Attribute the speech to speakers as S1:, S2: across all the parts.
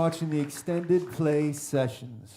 S1: watching the extended play sessions.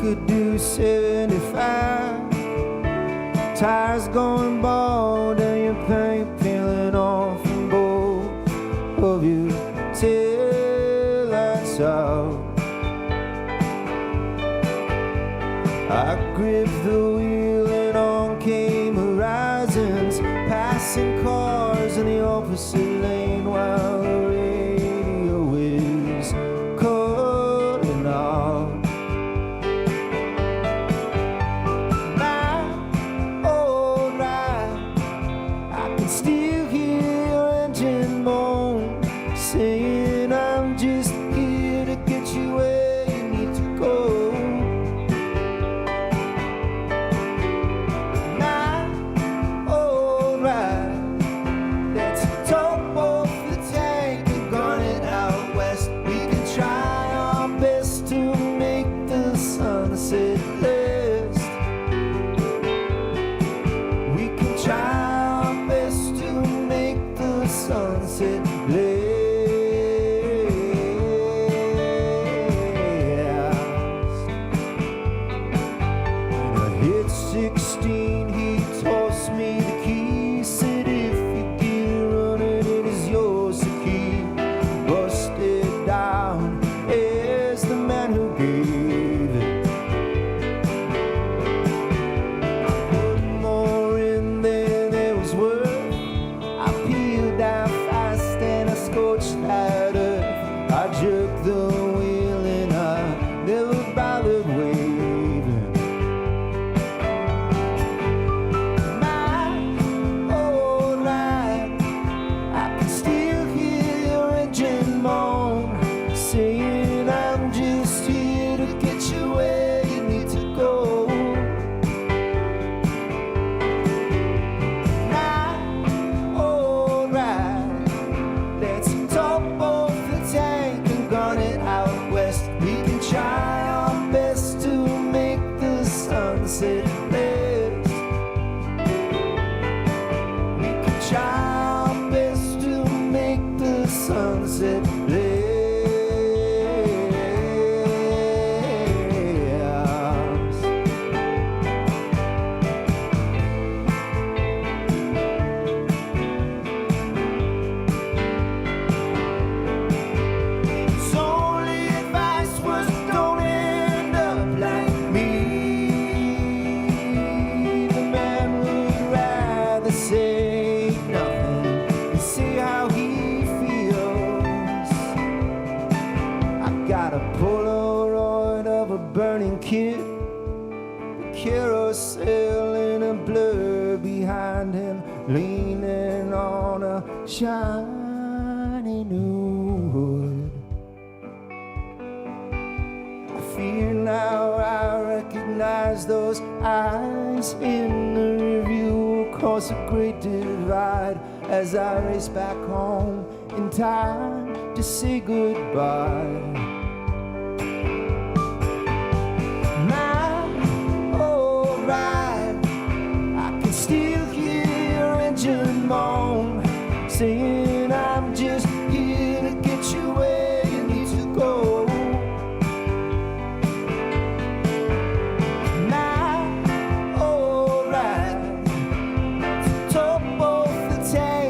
S1: Could do 75, tires going bald and your paint peeling off from both of your tail lights out. I gripped the wheel and on came horizons, passing cars in the opposite lane while the radio is cutting off. Still hear your engine moan, saying I'm just here to get you where you need to go. Now, alright, let's top off the tank and gun it out west. We can try our best to make the sunset last. We can try sunset last. When I hit 16, he tossed me the key, said if you get running it is yours to keep. Busted down as the man who gave it. I put more in than there was worth. I peeled down fast and I scorched that earth. I jerked the wheel and I never bothered waving. My old life, I can still hear your engine moan, saying I'm just here to get you where you need to go. Try our best to make the sunset last. We can try our best to make the sunset last. Say nothing and see how he feels. I got a Polaroid of a burning kid, the carousel in a blur behind him, leaning on a shiny new hood. I fear now I recognize those eyes in the review across a great divide as I race back home in time to say goodbye. My old ride, I can still hear your engine moan, saying I'm just here to get you where you need to go. My old ride, top off the tank.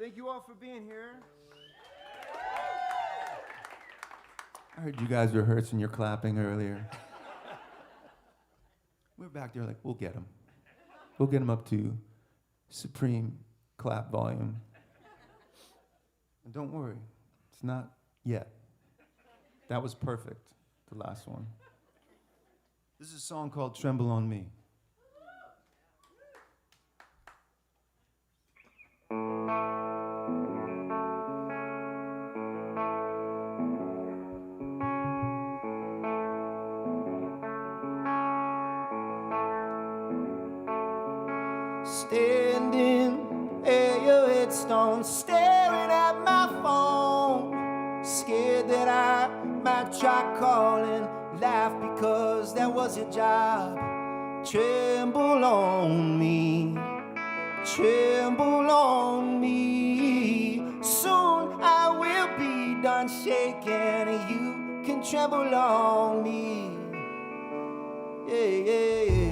S1: Thank you all for being here. I heard you guys rehearsing your clapping earlier. We were back there like, we'll get him. We'll get him up to supreme clap volume. And don't worry, it's not yet. That was perfect, the last one. This is a song called Tremble on Me. Standing at your headstone, staring at my phone, scared that I might try calling, laugh because that was your job. Tremble on me, tremble on me. Soon I will be done shaking and you can tremble on me. Yeah, yeah, yeah.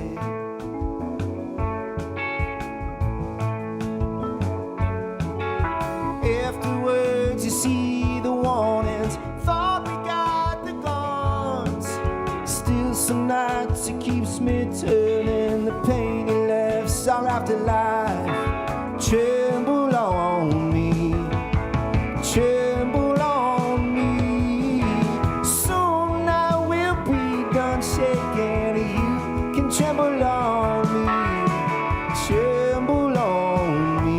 S1: Afterwards you see the warnings, thought we got the guns. Still some nights it keeps me turning, the pain you left song after life. Tremble on me, tremble on me. Soon I will be done shaking, you can tremble on me, tremble on me.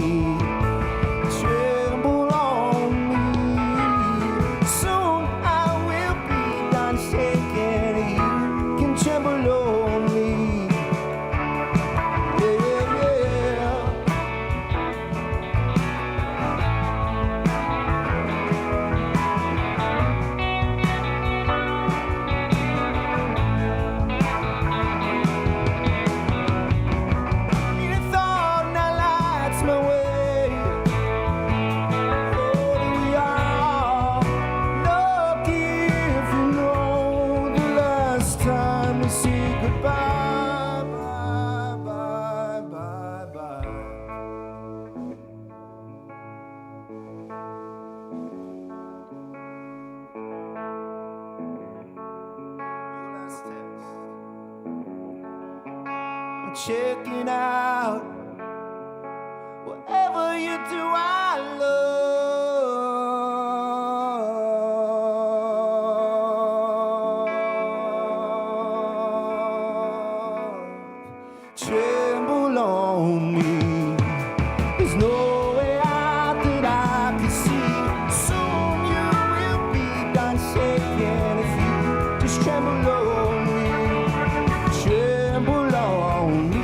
S1: Checking out whatever you do, I love. Tremble on me. There's no way out that I can see. Soon you will be done shaking if you just tremble on me. Tremble on me.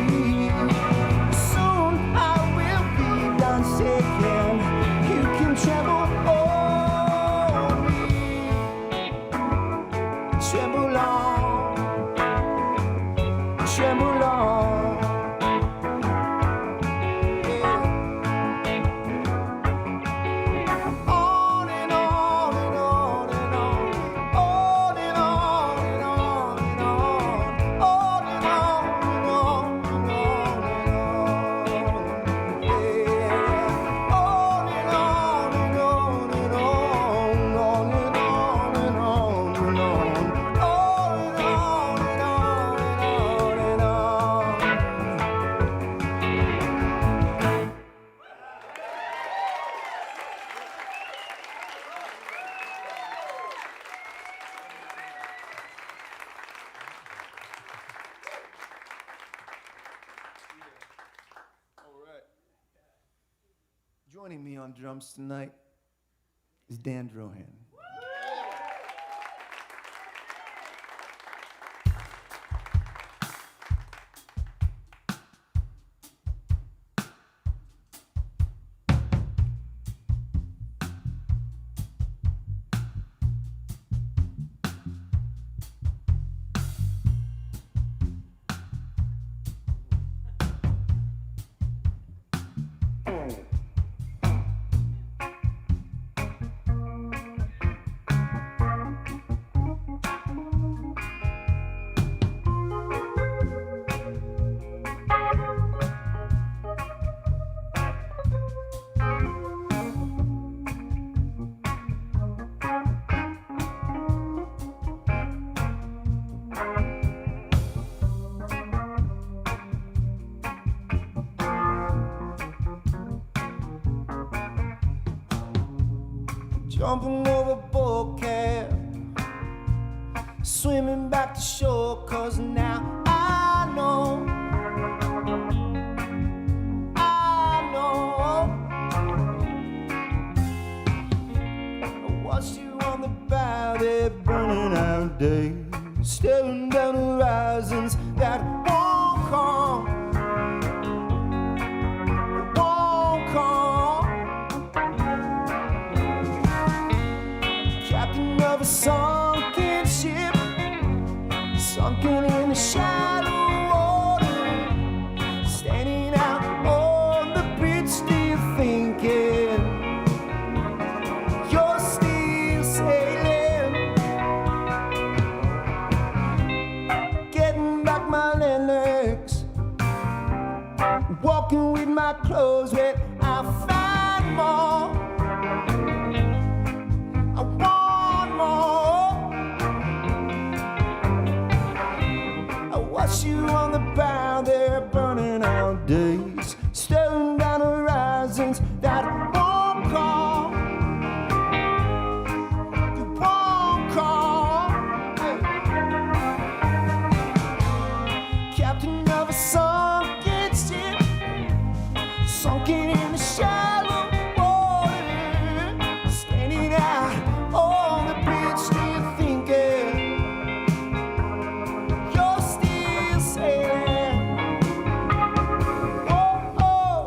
S1: Joining me on drums tonight is Dan Drohan. jumping over bulkhead, swimming back to shore, 'cause now I know I watched you on the bow there, burning out days, staring down horizons that won't come. Captain of a sunken ship, sunken in the shallow water, standing out on the bridge, still thinking you're still sailing. Getting back my legs, walking with my clothes wet, I find more. I want more. I watch you on the bow there, burning out days, staring down horizons that won't come. You won't come. Captain of a sunken ship, sunken in the shallow water, standing out on the bridge, still thinking you're still sailing. Oh, oh.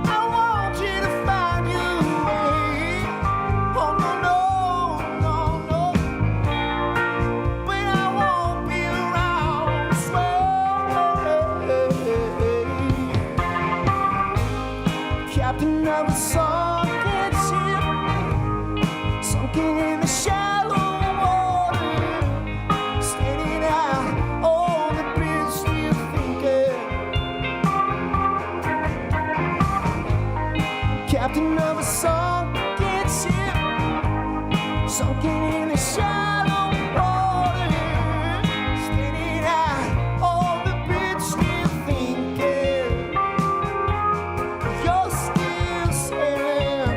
S1: I want you to find your way. Oh no, no, no, no. When I won't be around, I swear. Captain of a sunken ship, sunken in the shallow water, standing out on the bridge, still thinking. Captain of a sunken ship, sunken in the shallow water, standing out on the bridge, still thinking you're still sailing.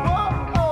S1: Oh, oh.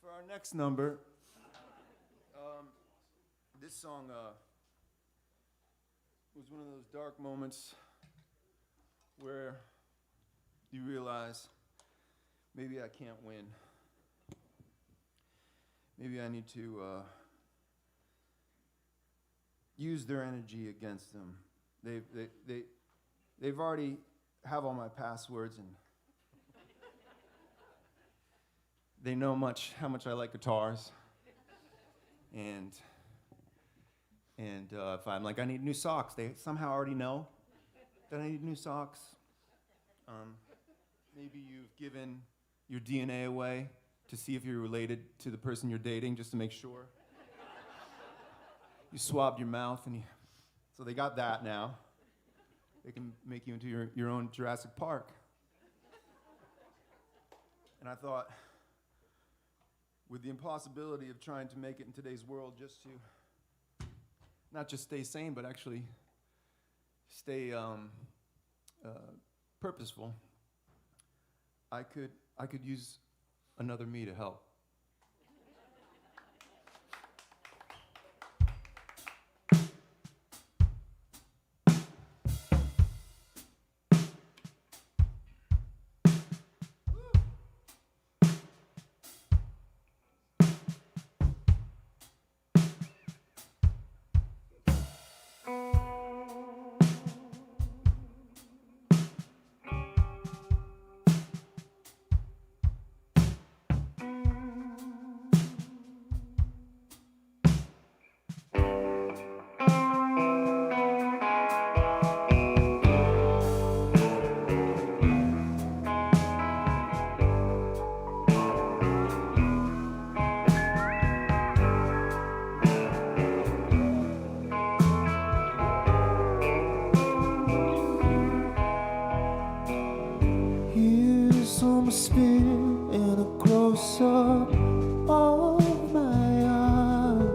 S1: For our next number,
S2: This song was one of those dark moments where you realize maybe I can't win. Maybe I need to use their energy against them. They've already have all my passwords, and they know how much I like guitars. And if I'm like, I need new socks, they somehow already know that I need new socks. Maybe you've given your DNA away to see if you're related to the person you're dating, just to make sure. You swabbed your mouth, so they got that now. They can make you into your own Jurassic Park. And I thought, with the impossibility of trying to make it in today's world, just to not just stay sane, but actually stay purposeful, I could use another me to help.
S1: Spin in a close-up of my eye,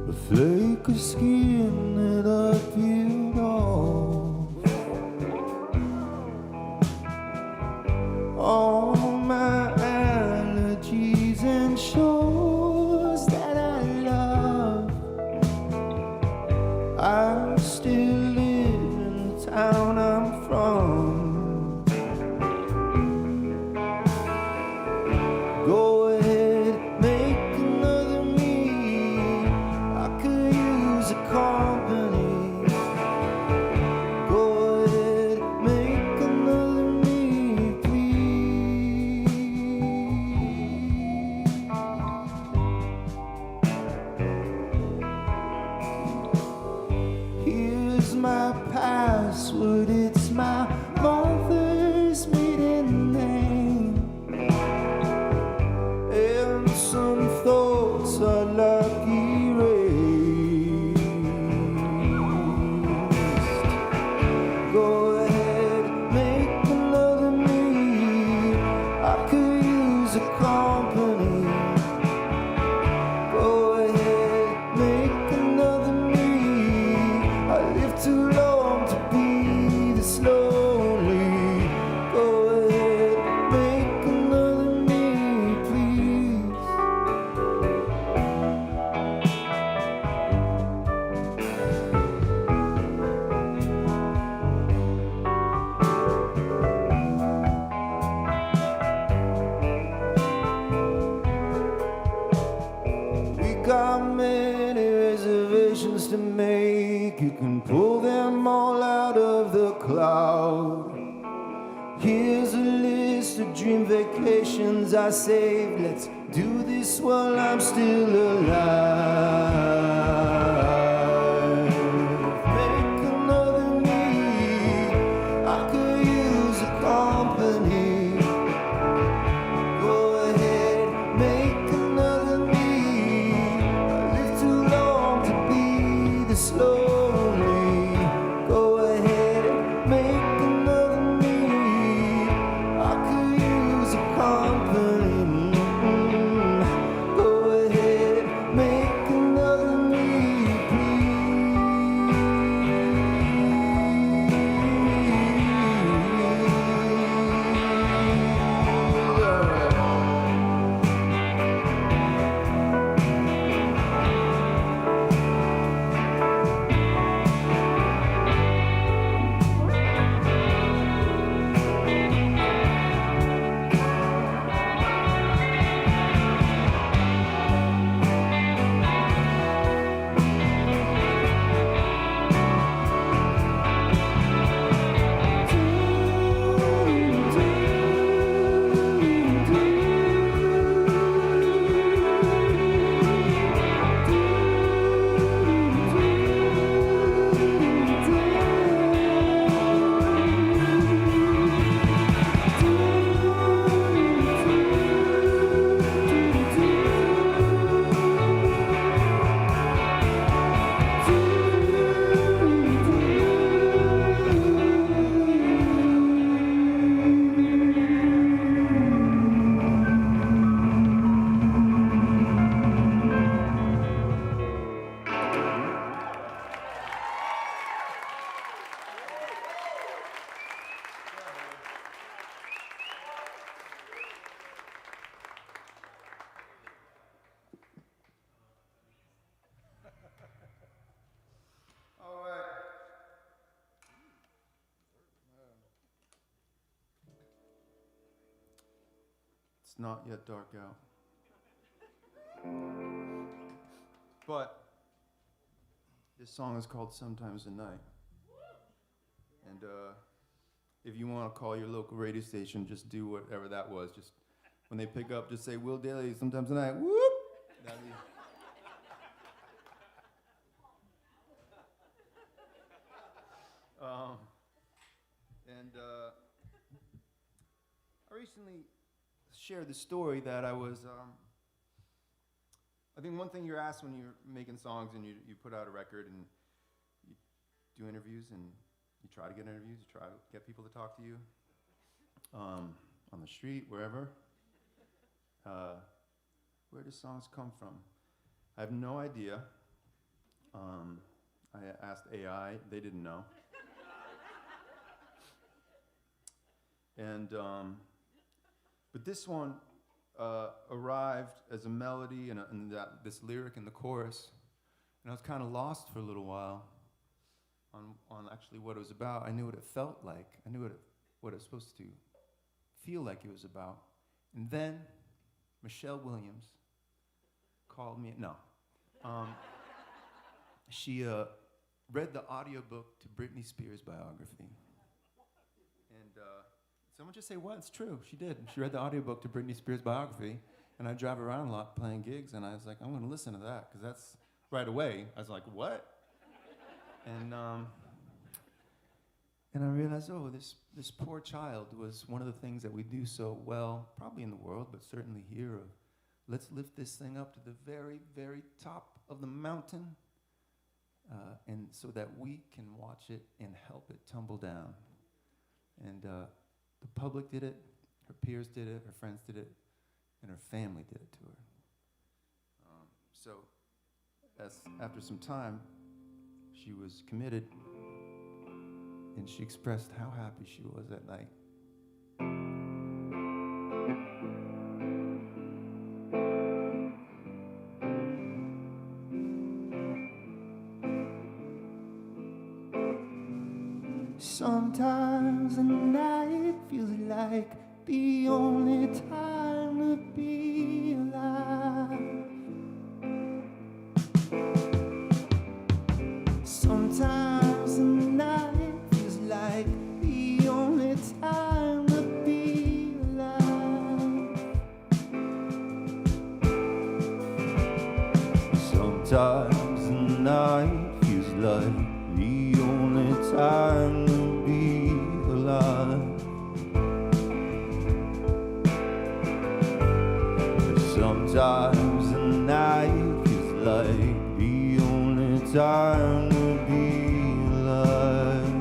S1: a flake of skin that I peeled off. All my allergies and shores that I love, I still live in the town I'm from. Go ahead, make another me. I could use a company. Go ahead, make another me, please. Here's my password, it's my mother's maiden name. Some thoughts are like erased. Go ahead, make another me. I could use a company. Go ahead, make another me. I live too long to be this lonely. Go ahead, make another me, please. Got many reservations to make. You can pull them all out of the cloud. Here's a list of dream vacations I saved. Let's do this while I'm still alive. Make another me. I could use a company. Go ahead, make another me. I live too long to be this lonely. Go ahead, make another me. I could use a company. Go ahead, make another me, please.
S2: It's not yet dark out. But this song is called Sometimes at Night. And if you want to call your local radio station, just do whatever that was. Just when they pick up, just say, Will Dailey, Sometimes at Night. Whoop! That'd be... I recently shared the story that I was, I think one thing you're asked when you're making songs and you put out a record and you do interviews and you try to get interviews, you try to get people to talk to you on the street, wherever. Where do songs come from? I have no idea. I asked AI, they didn't know. And, but this one arrived as a melody and this lyric in the chorus, and I was kind of lost for a little while on actually what it was about. I knew what it felt like. I knew what it was supposed to feel like it was about. And then Michelle Williams called me. No. She read the audiobook to Britney Spears' biography. And someone just say, what? It's true. She did. She read the audiobook to Britney Spears' biography, and I drive around a lot playing gigs, and I was like, I'm going to listen to that, because that's right away. I was like, what? And I realized, oh, this poor child was one of the things that we do so well, probably in the world, but certainly here. Let's lift this thing up to the very, very top of the mountain, and so that we can watch it and help it tumble down. And the public did it, her peers did it, her friends did it, and her family did it to her. So after some time, she was committed, and she expressed how happy she was that night. Sometimes the night feels like the only time to be alive. Sometimes the night feels like the only time to be alive. Sometimes the night feels like the only time to be alive. Sometimes the night feels like the only time to be alive.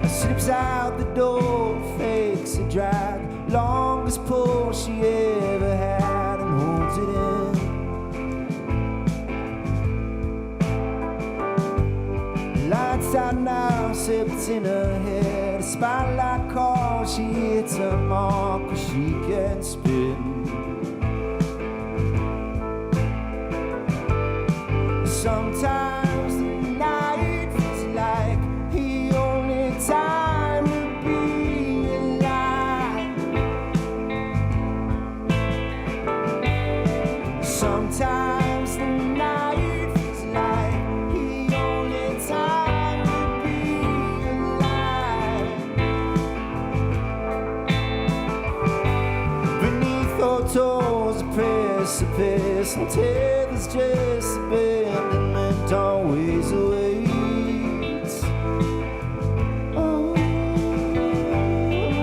S2: Slips out the door, fakes a drag, longest pull she ever had, and holds it in. Lights out now, sips in her head, a spotlight call, she hits a mark where she can spin. Sometimes the night feels like the only time to be alive. Sometimes the night feels like the only time to be alive. Beneath her toes, a precipice, and tethers just abandonment always awaits. Oh,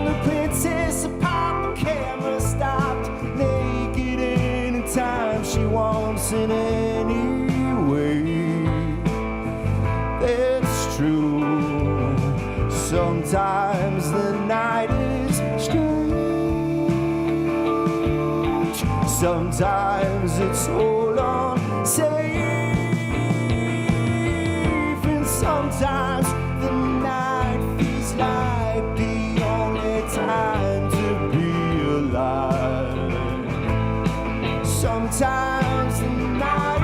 S2: the princess upon the camera stopped, naked anytime she wants in any way. That's true. Sometimes the night is strange. Sometimes it's hold on, safe. And sometimes the night feels like the only time to be alive. Sometimes the night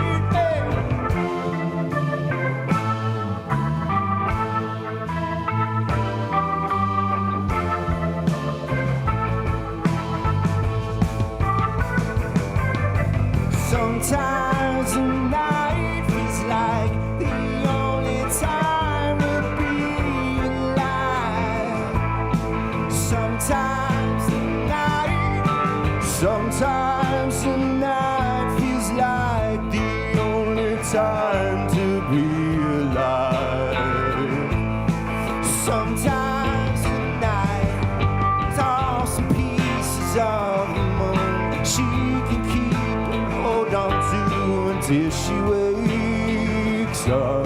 S1: Sometimes tonight, toss some pieces of the moon she can keep and hold on to until she wakes up.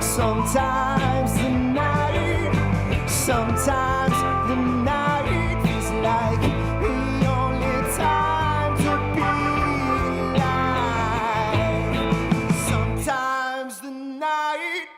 S1: Sometimes the night, sometimes the night feels like the only time to be alive. Sometimes the night.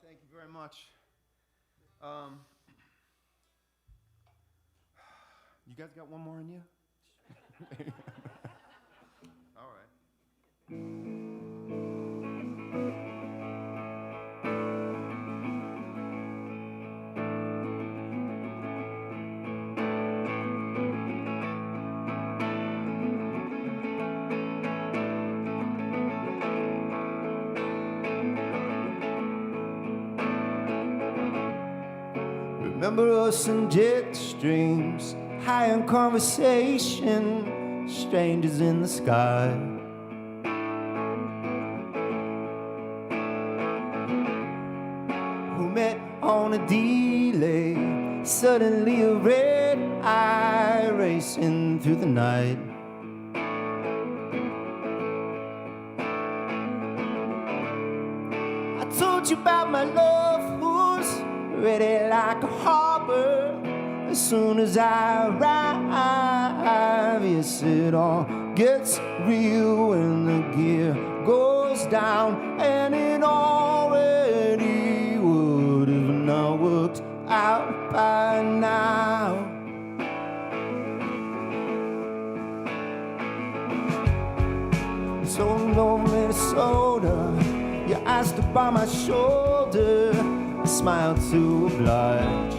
S2: Thank you very much. You guys got one more in you? All right.
S1: Remember us in jet streams, high on conversation, strangers in the sky. Who met on a delay, suddenly a red eye racing through the night. I told you about my love, who's ready like a harbor as soon as I arrive. Yes, it all gets real when the gear goes down, and it already would have not worked out by now. So no Minnesota, you asked about my shoulder, I smiled to oblige.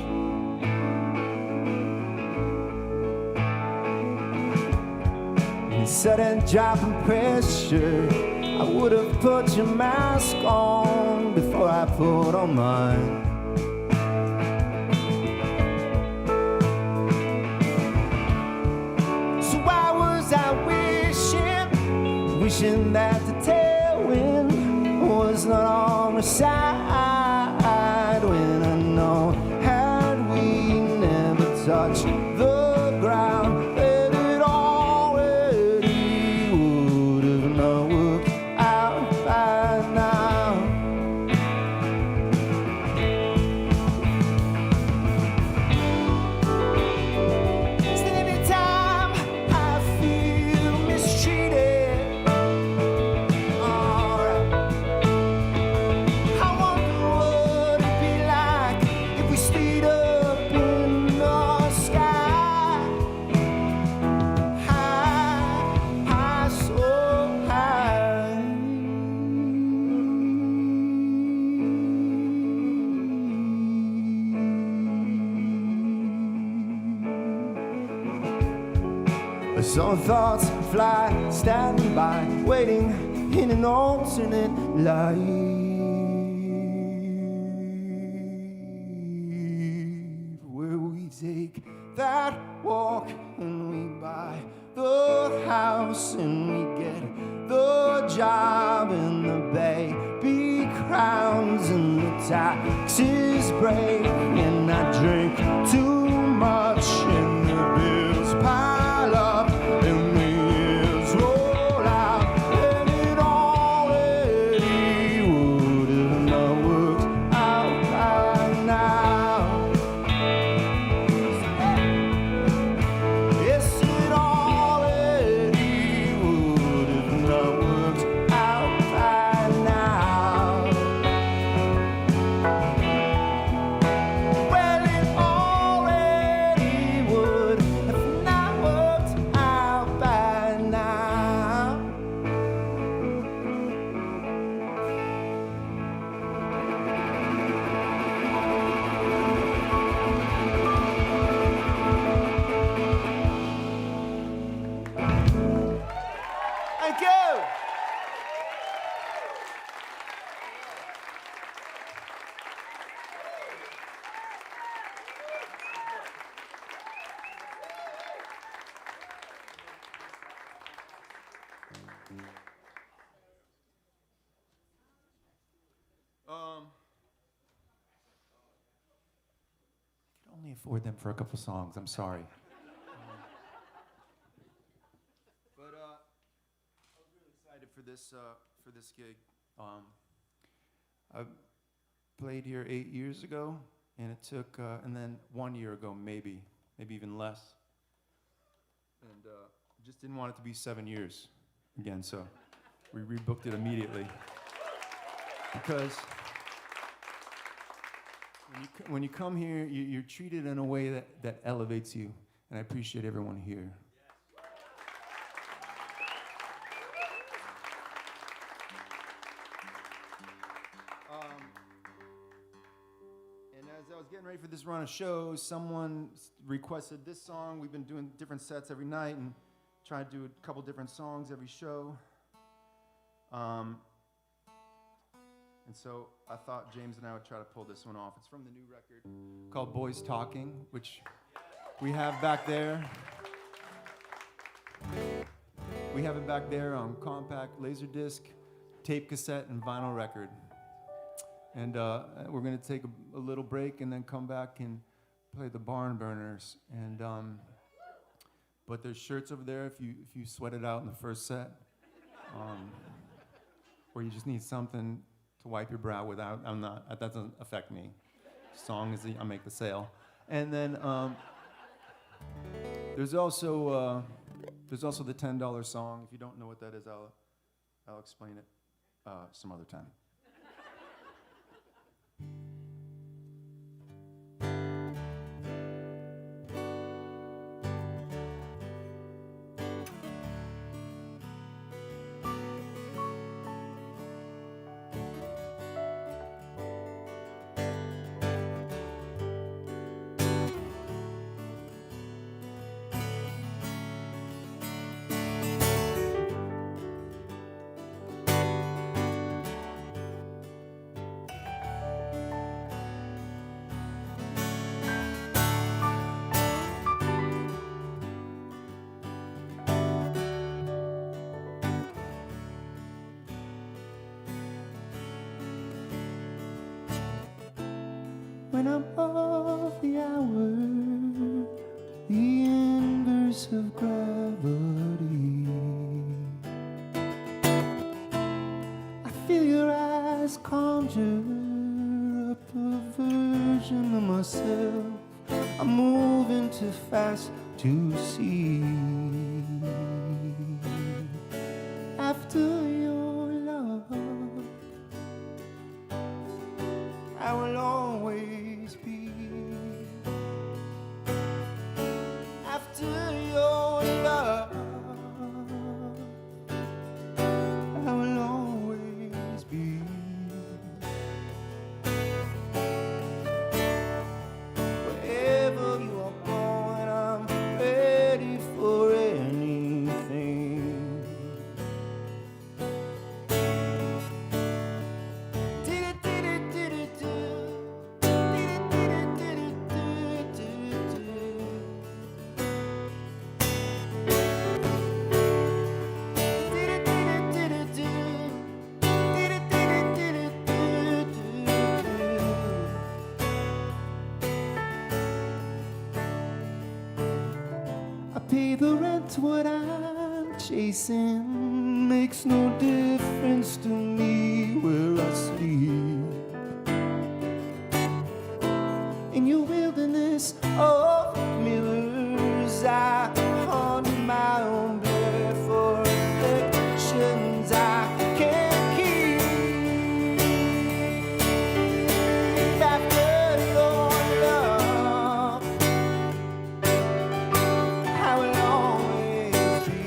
S1: In sudden drop in pressure, I would have put your mask on before I put on mine. So why was I wishing that the tailwind was not on the side, when I know had we never touched the ground, then it already would have not worked out by now. So every time I feel mistreated, alright, I wonder what it'd be like if we stayed up in the sky, high, high, so high. Some thoughts fly, standing by, waiting in an alternate life, where we take that walk and we buy the house and we get the job and the baby crowns and the taxes break, and I drink too much and the bills pile up and the years roll out, and it already would have not worked out by now. Yes, it already would have not worked out by now. Well, it already
S2: Thank you. I can only afford them for a couple songs. I'm sorry. But I was really excited for this gig. I played here 8 years ago, and it took, and then 1 year ago, maybe even less. And just didn't want it to be 7 years again, so we rebooked it immediately. Because when you come here, you're treated in a way that elevates you, and I appreciate everyone here. And as I was getting ready for this run of shows, someone requested this song. We've been doing different sets every night and trying to do a couple different songs every show. And so I thought James and I would try to pull this one off. It's from the new record called Boys Talking, which we have back there. We have it back there on compact, laserdisc, tape cassette, and vinyl record. And we're going to take a little break and then come back and play the Barn Burners. And but there's shirts over there if you sweat it out in the first set, or you just need something to wipe your brow without. That doesn't affect me. Song is I make the sale. And then there's also the $10 song. If you don't know what that is, I'll explain it some other time. When I'm off the hour, the inverse of gravity, I feel your eyes conjure up a version of myself I'm moving too fast to see. After your love, I will always be. After your love, I will always be. Wherever you are going, I'm ready for anything. I pay the rent, what I'm chasing makes no difference to me where I sleep. In your wilderness of mirrors, I haunt my own bed for reflections I can't keep. After your love, I will always be.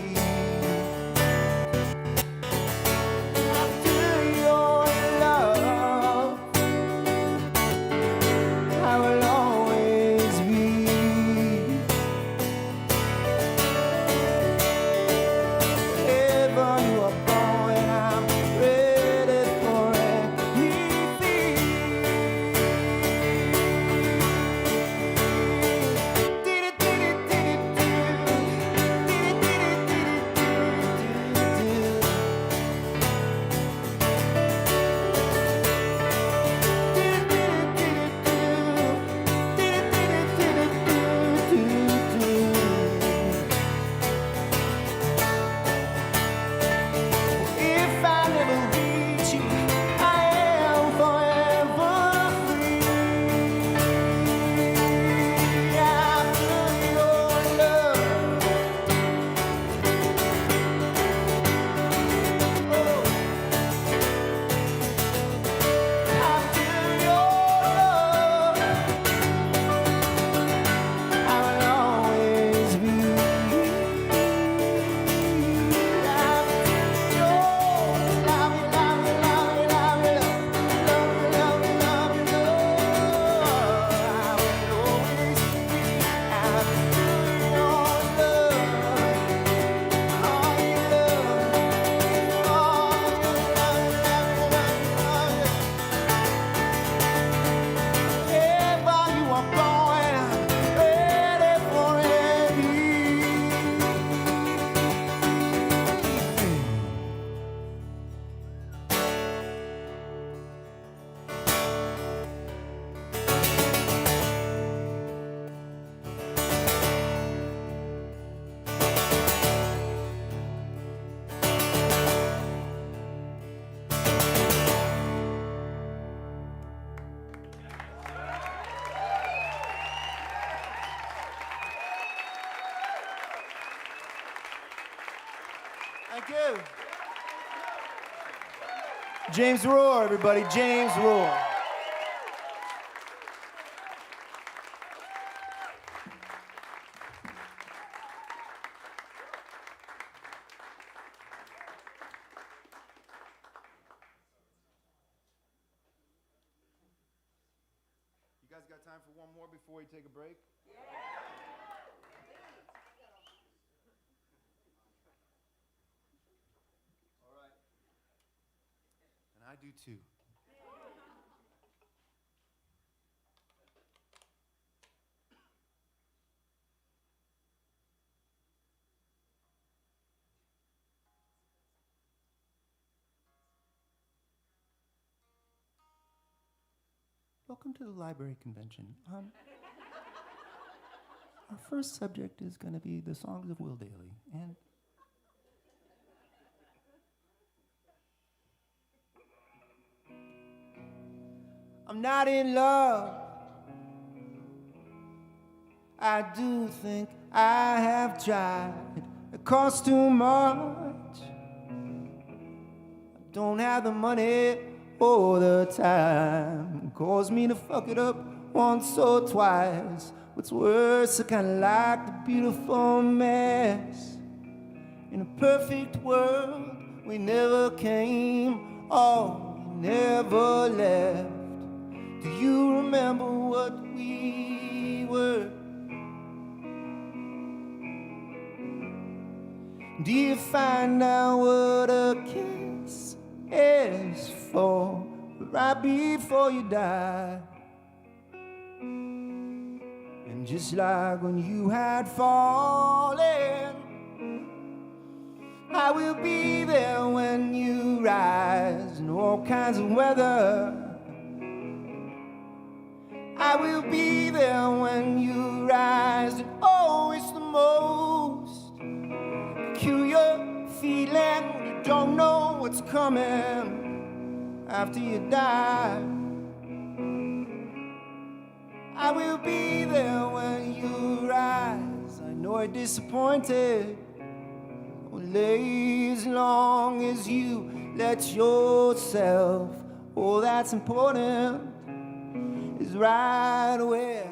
S2: After your love,
S1: you. James Roar, everybody. James Roar. You guys got time for one more before we take a break? All right.
S2: And I do too. Welcome to the library convention. Our first subject is going to be the songs of Will Dailey, and
S1: I'm not in love. I do think I have tried. It costs too much. I don't have the money or the time. It caused me to fuck it up once or twice. What's worse, I kinda like the beautiful mess. In a perfect world, we never came. Oh, we never left. Do you remember what we were? Do you find out what a kiss is for right before you die? And just like when you had fallen, I will be there when you rise in all kinds of weather. I will be there when you rise, and oh, it's the most peculiar feeling when you don't know what's coming after you die. I will be there when you rise. I know you're disappointed, only as long as you let yourself. All that's important is right where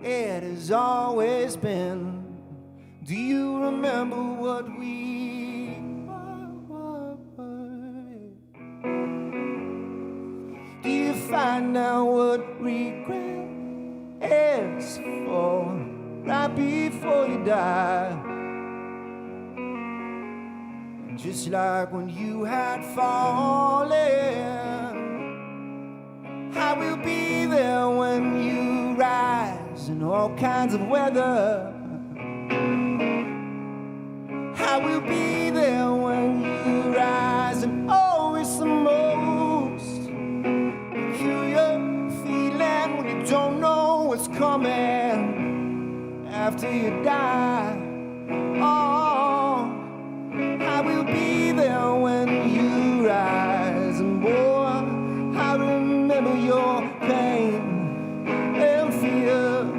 S1: it has always been. Do you remember what we were? Do you find out what regret is for right before you die? Just like when you had fallen, I will be there when you rise in all kinds of weather. I will be there when you rise, and oh, it's the most peculiar feeling when you don't know what's coming after you die. Oh, I will be there when you rise, and boy, I remember your pain and fear.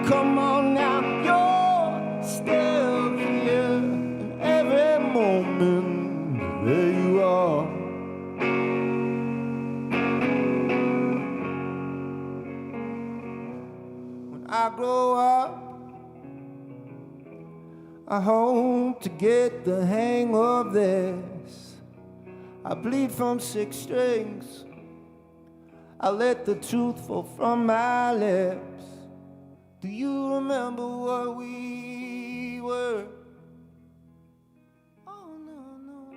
S1: Come on now, you're still here, in every moment, there you are. When I grow up, I hope to get the hang of this. I bleed from 6 strings. I let the truth fall from my lips. Do you remember what we were? Oh, no.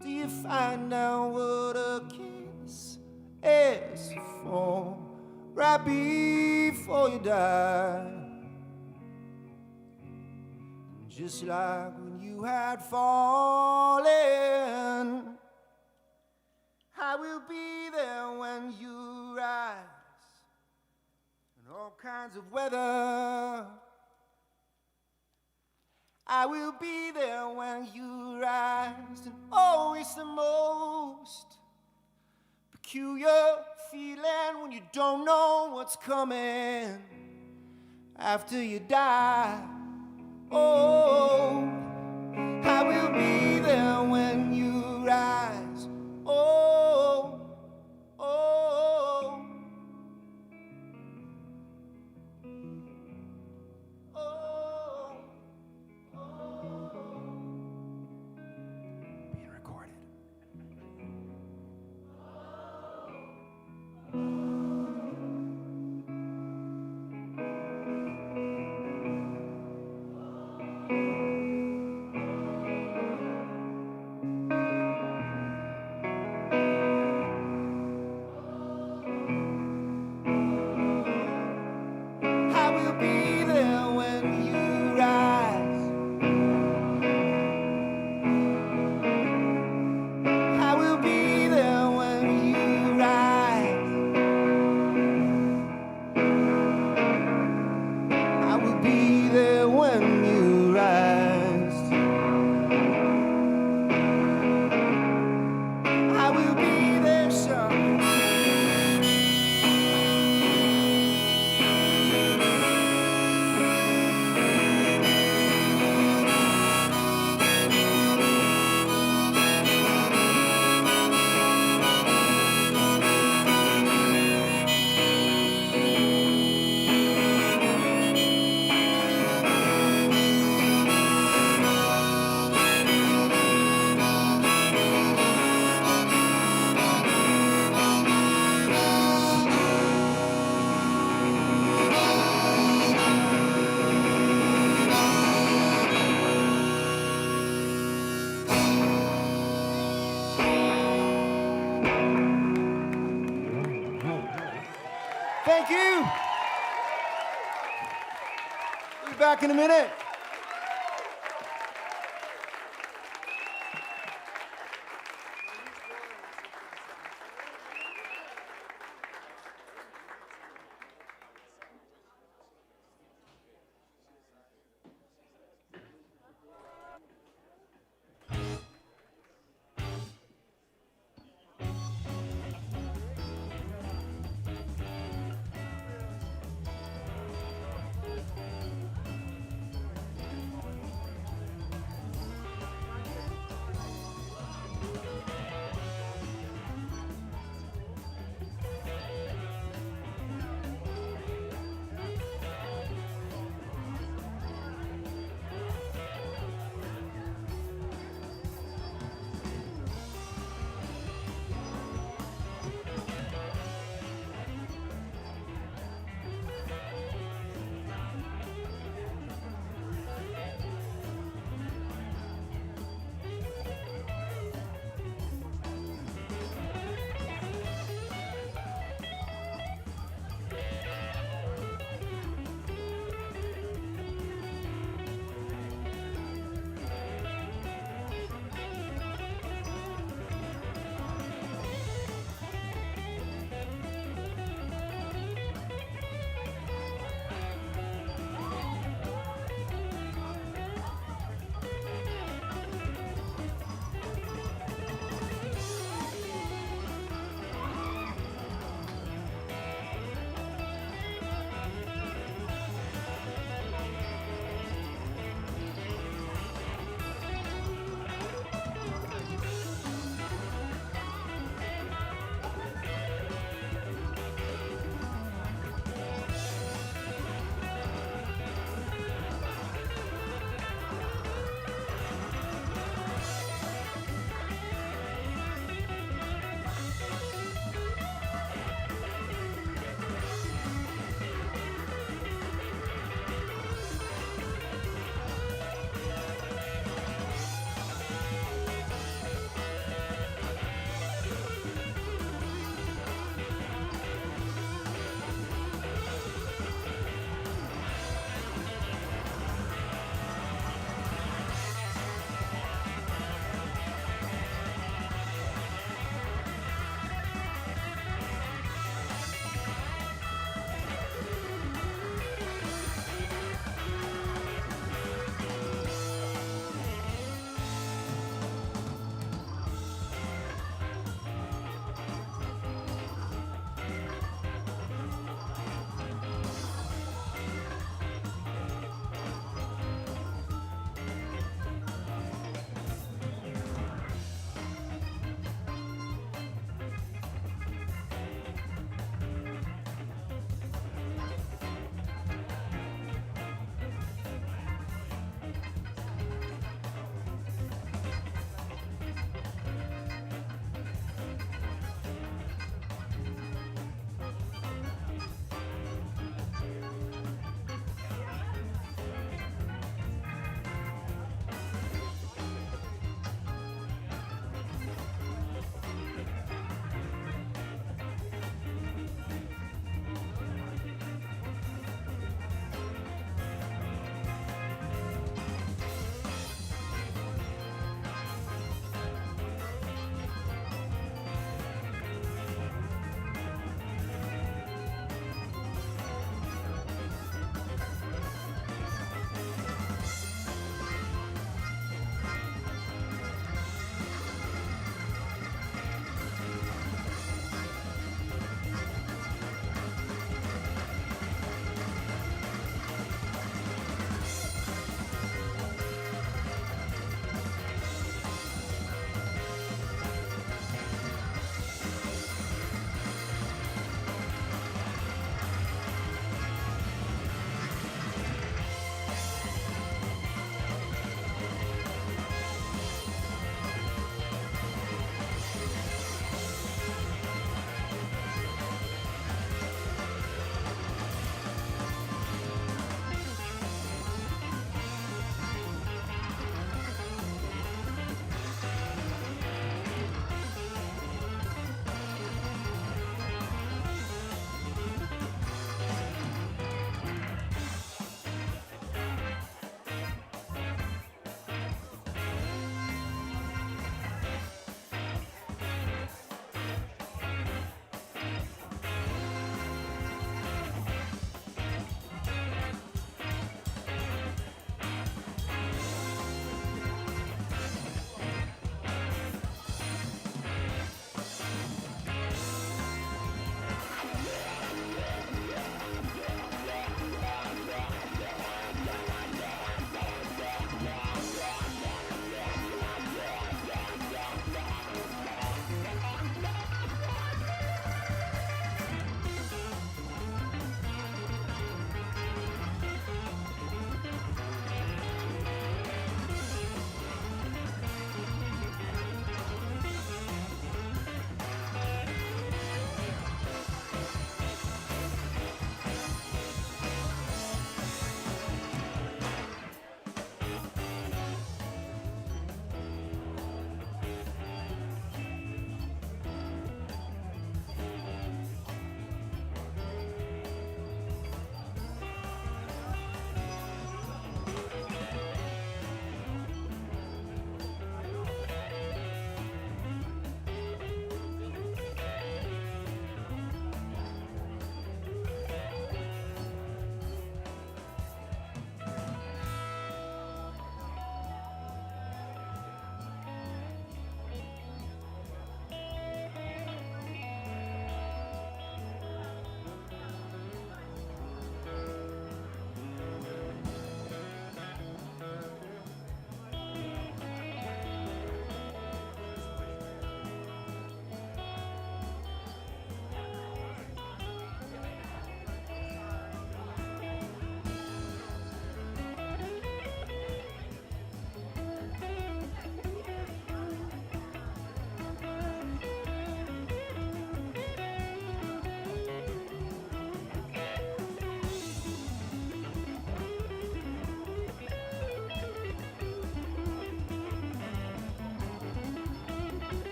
S1: Do you find out what a kiss is for right before you die? Just like when you had fallen, I will be there when you rise in all kinds of weather. I will be there when you rise, and oh, it's the most peculiar feeling when you don't know what's coming after you die. Oh, I will be there when you rise. Oh, oh, oh, oh. Being recorded. I will be there when you rise. I will be there when you rise. I will be there when you rise. I will be there, son. Thank you. We'll be back in a minute.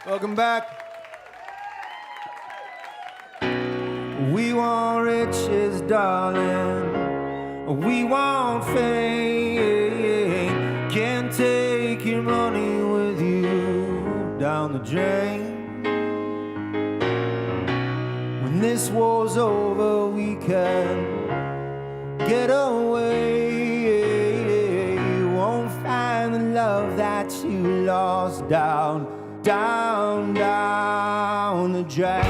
S1: Welcome back. We want riches, darling. We want fame. Can't take your money with you down the drain. When this war's over, we can get away. You won't find the love that you lost down the drain.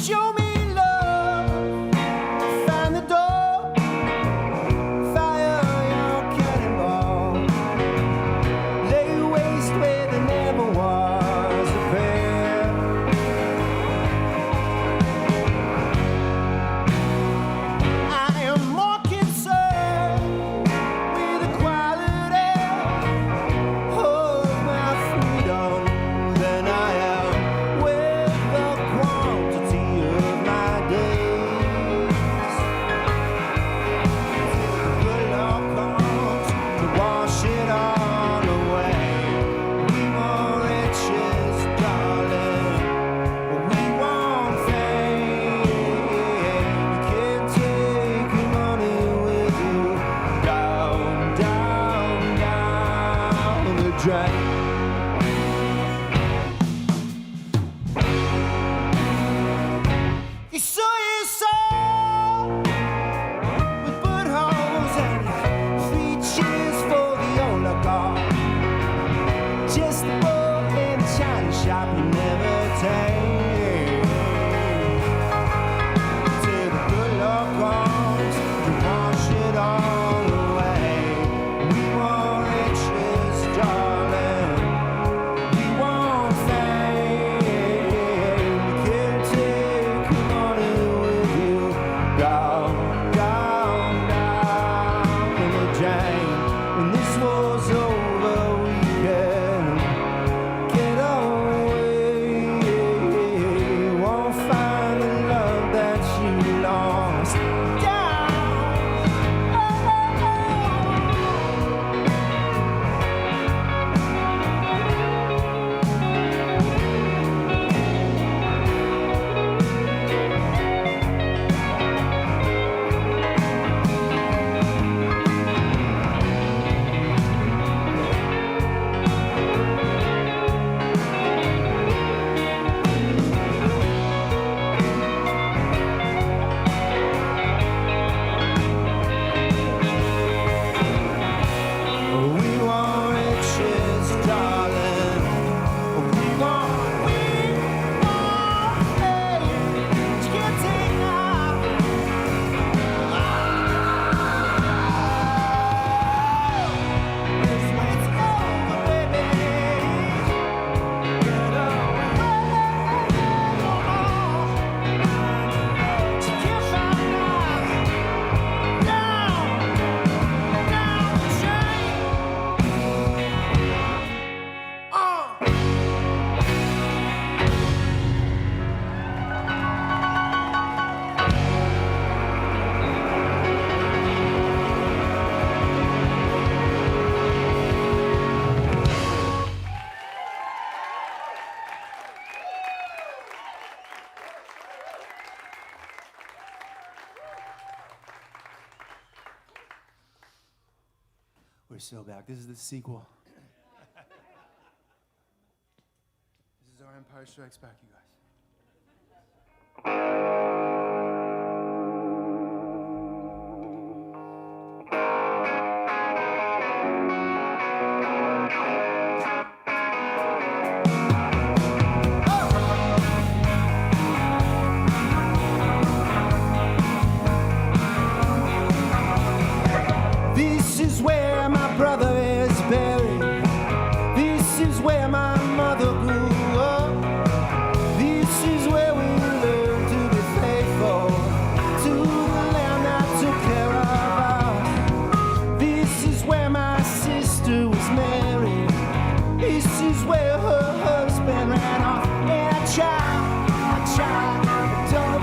S1: Show me love, find the door, fire your cannonball, lay waste where there never was a prayer. I am more concerned with the quality of my freedom than I am with the quantity of my days. Good luck comes to wash it all away. We want riches, darling. We want fame. You can't take your money with you down the drain. You saw your soul with bullet holes and 3 cheers for the oligarch. Just the boy in the china shop you never take. Till the good luck comes to wash it all away. We want riches, darling. We want fame. You can't take your money with you down in the drain. When this war's over, we can get away. Won't find the love that you lost down. We want riches, darling. We want fame. You can't take now. This way's over, baby. Get away. You can't find out. Down the drain. We're so back. This is the sequel. This is our Empire Strikes Back, you guys. This is where my brother is buried. This is where my mother grew up. This is where we learned to be faithful to the land that took care of us. This is where my sister was married. This is where her husband ran off. And I tried, but don't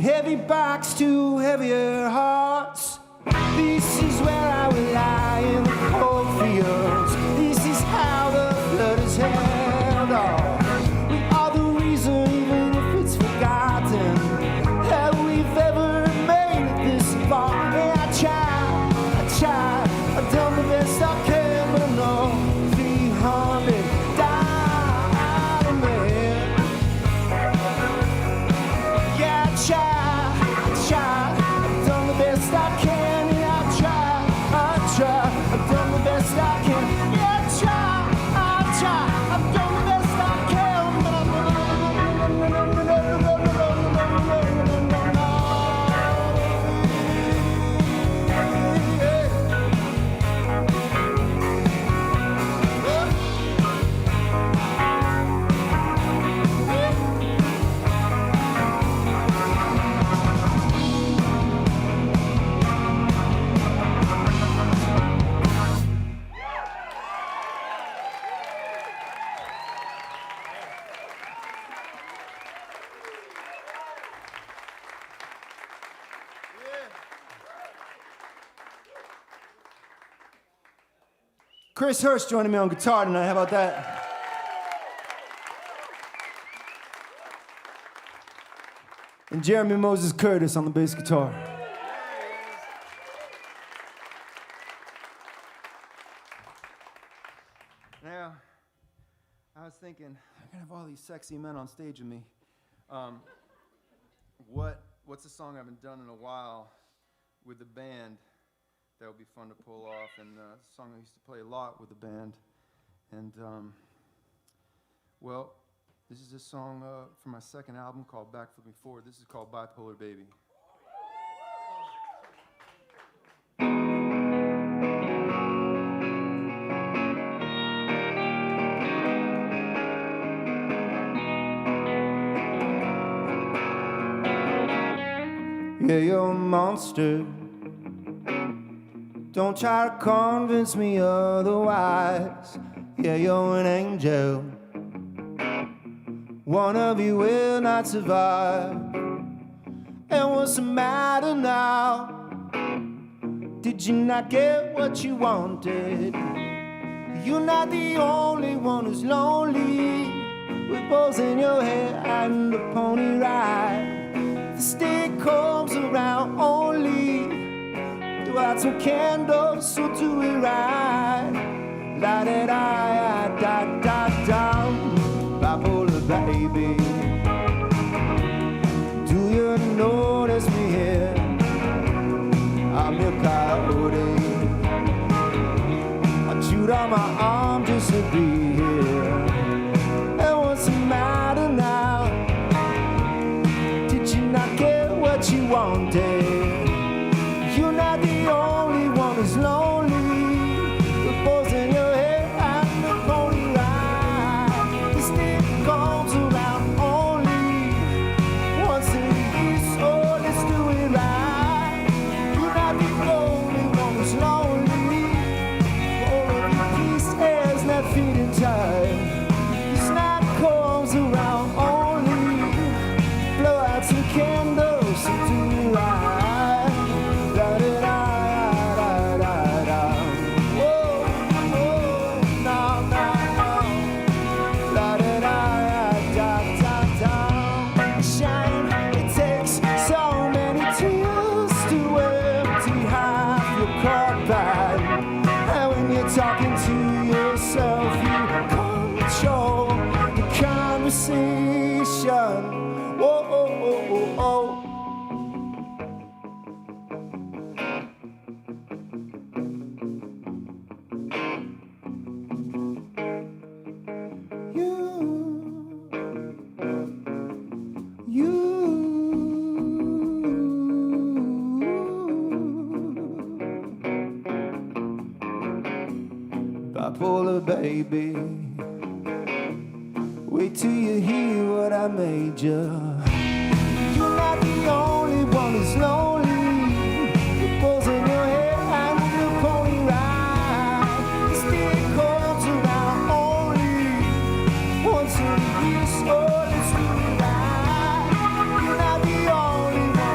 S1: heavy backs to heavier hearts. This is where I will lie in the cold fields. This is how the blood is held on. We are the reason, even if it's forgotten, that we've ever made it this far. And I try, I've done the best I can, but I know 300 died a man. Yeah, I try, I've done the best I can. Yeah, I try, I've done the best I can. Yeah, I try, I've done the best I can. But Chris Hurst joining me on guitar tonight. How about that? And Jeremy Moses Curtis on the bass guitar. Now, I was thinking, I'm gonna have all these sexy men on stage with me. What's a song I haven't done in a while with the band that would be fun to pull off? And a song I used to play a lot with the band. And, well, this is a song from my second album called Back Flipping Forward. This is called Bipolar Baby. Yeah, you're a monster. Don't try to convince me otherwise. Yeah, you're an angel. One of you will not survive. And what's the matter now? Did you not get what you wanted? You're not the only one who's lonely, with balls in your hair and a pony ride. The stick comes around only to light some candles, so do it right. La da da da da da. Bipolar baby, do you notice me here? I'm your coyote. I chewed on my arm just to be here. And what's the matter now? Did you not get what you wanted? You're not the only one who's lonely. The balls in your hair and the pony ride. The stick comes around only once a year, so let's do it right. You're not the only one who's lonely. All of your piece hairs not fitting tight. The snack comes around only. Blow out some candles and do it right. Talking to yourself, you control the conversation. Oh, oh, oh, oh, oh. Bipolar baby, wait till you hear what I made you. You're not the only one who's lonely. The balls in your hair and your pony ride. The stick comes around only once a year, so let's do it right. You're not the only one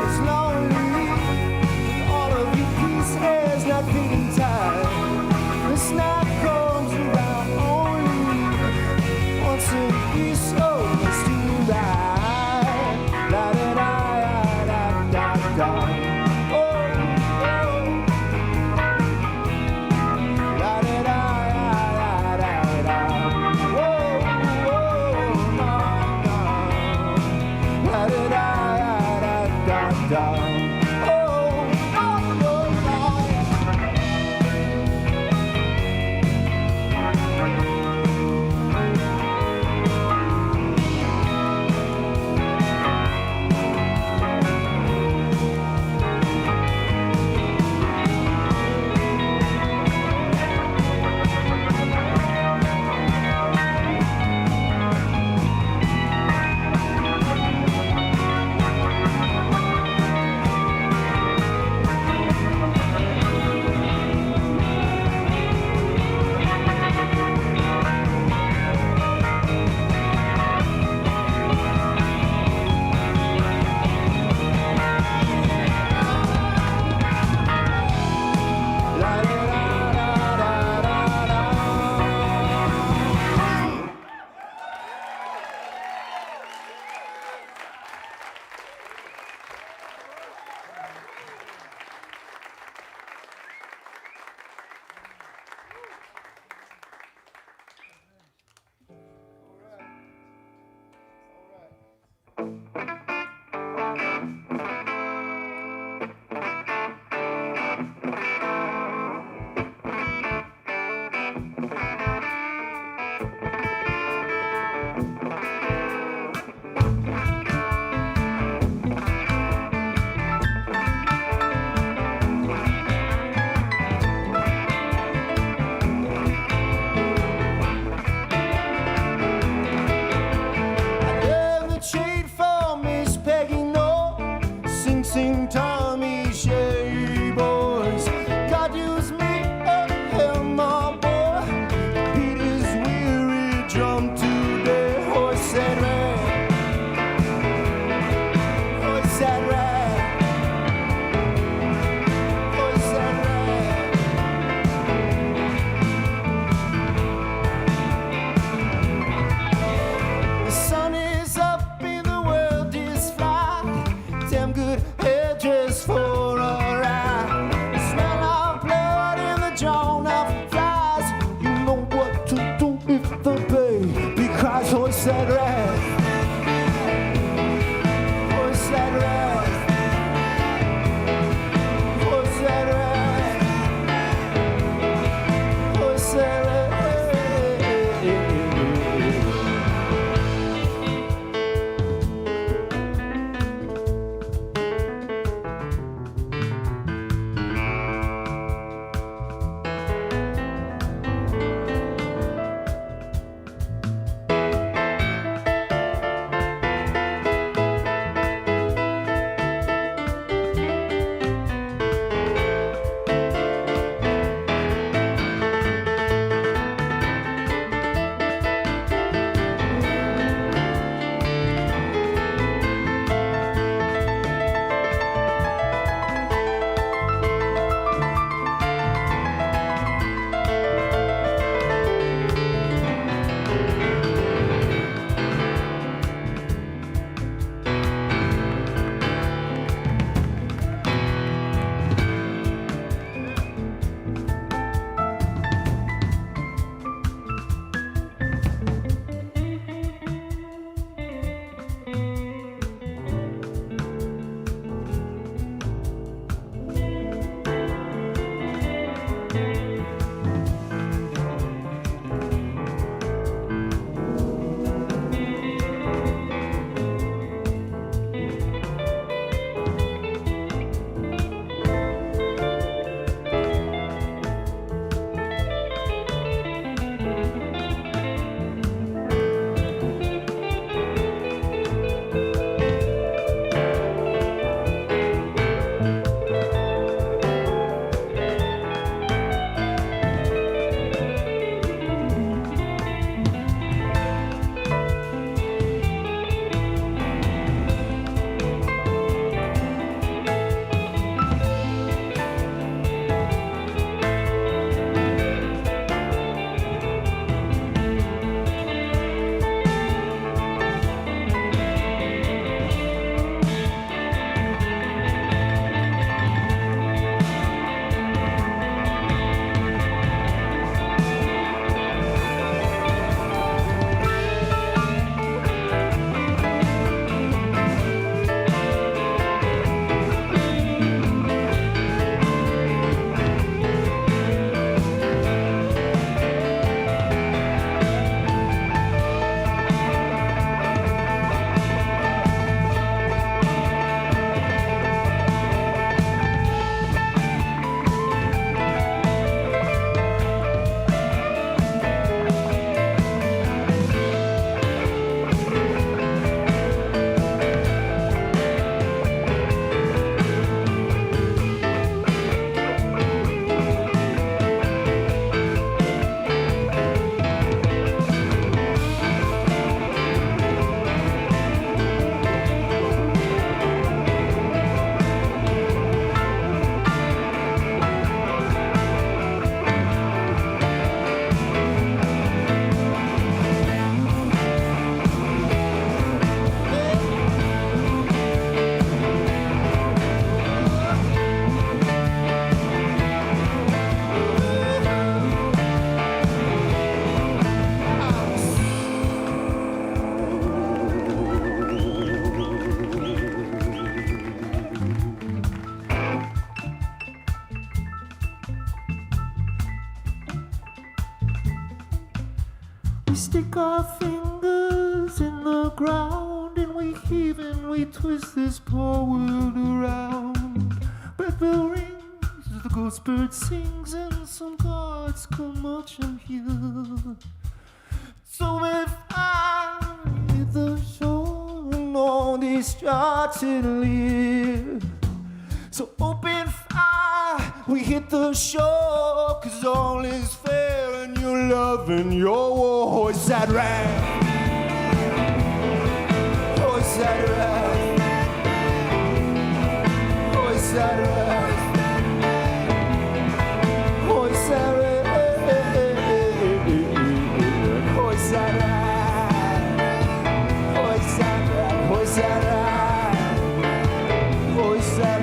S1: We stick our fingers in the ground and we heave and we twist this poor world around. But bell rings, the ghost bird sings, and some gods come marching here. So if I hit the shore and all these stars to live, so open fire, we hit the shore, 'cause all is fair in your love and your war. Hoist that rag, hoist that rag, hoist that rag, hoist that rag, hoist that rag, hoist that rag, hoist that rag, hoist that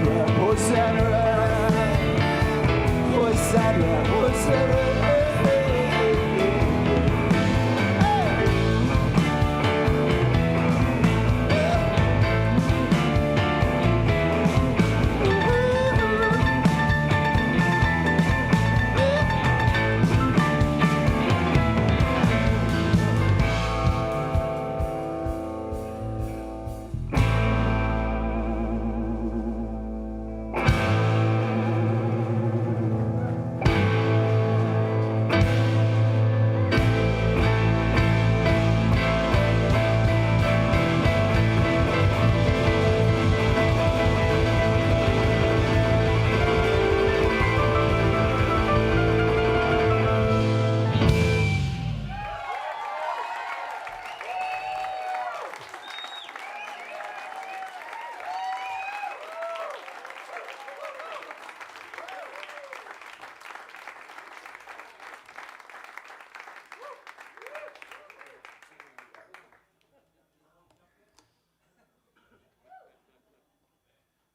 S1: rag, hoist that rag.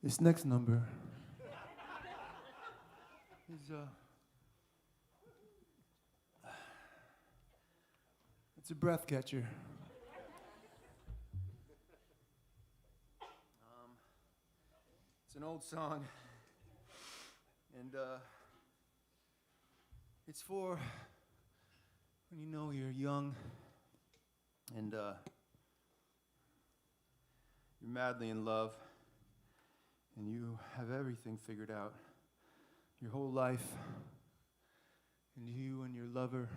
S1: This next number is it's a breath catcher. It's an old song, and it's for when you know you're young and you're madly in love. And you have everything figured out, your whole life, and you and your lover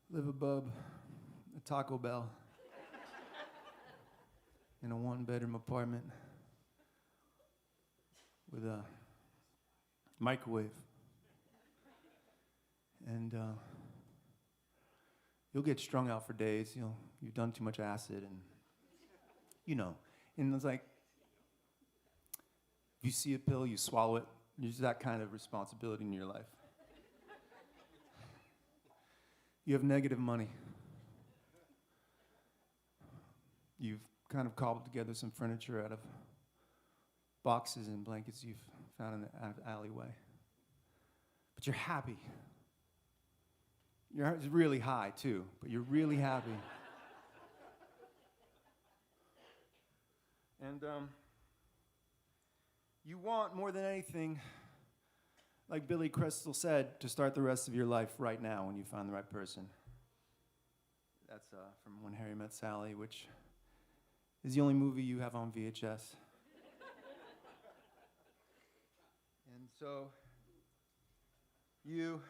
S1: live above a Taco Bell in a one-bedroom apartment with a microwave. And you'll get strung out for days. You've done too much acid, and and it's like, if you see a pill, you swallow it. There's that kind of responsibility in your life. You have negative money. You've kind of cobbled together some furniture out of boxes and blankets you've found in the alleyway. But you're happy. Your heart is really high, too, but you're really happy. And you want more than anything, like Billy Crystal said, to start the rest of your life right now when you find the right person. That's from When Harry Met Sally, which is the only movie you have on VHS. And so you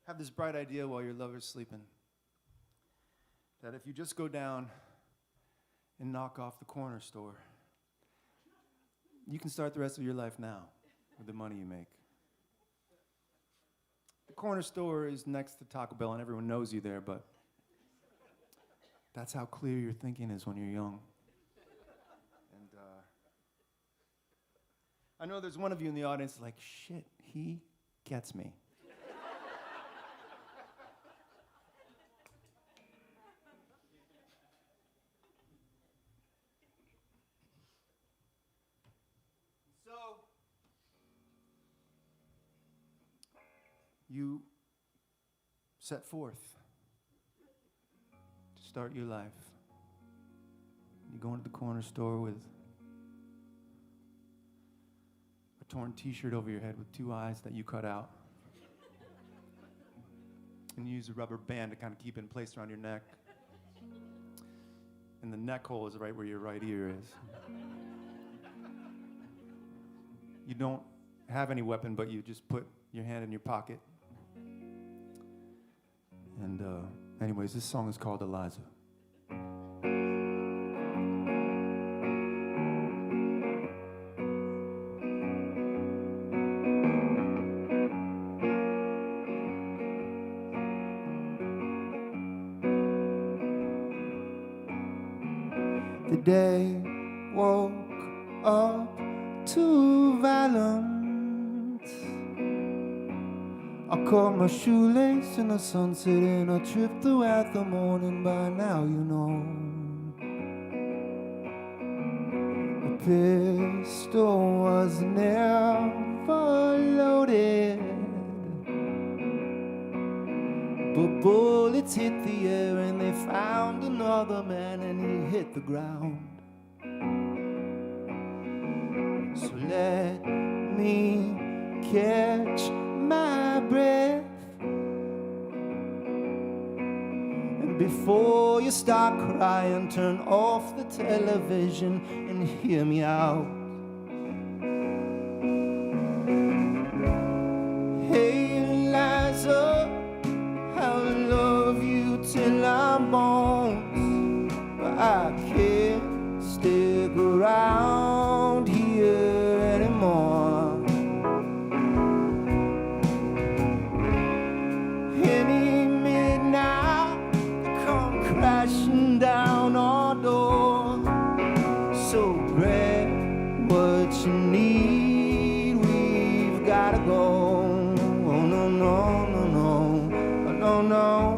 S1: have this bright idea while your lover's sleeping, that if you just go down and knock off the corner store, you can start the rest of your life now with the money you make. The corner store is next to Taco Bell, and everyone knows you there, but that's how clear your thinking is when you're young. And I know there's one of you in the audience like, shit, he gets me. You set forth to start your life. You go into the corner store with a torn t-shirt over your head with two eyes that you cut out.
S2: and use a rubber band to kind of keep it in place around your neck. And the neck hole is right where your right ear is. You don't have any weapon, but you just put your hand in your pocket. And anyways, this song is called Eliza.
S1: The day woke up to violence. I caught my shoelace in the sunset and I tripped throughout the morning. By now you know the pistol was never loaded, but bullets hit the air and they found another man and he hit the ground. So let me catch my breath, and before you start crying, turn off the television and hear me out. Hey Eliza, I'll love you till I'm bones, but I can't stick around here anymore. Any minute now, they come crashing down our door. So grab what you need, we've gotta go. Oh no, no, no, no, oh, no, no.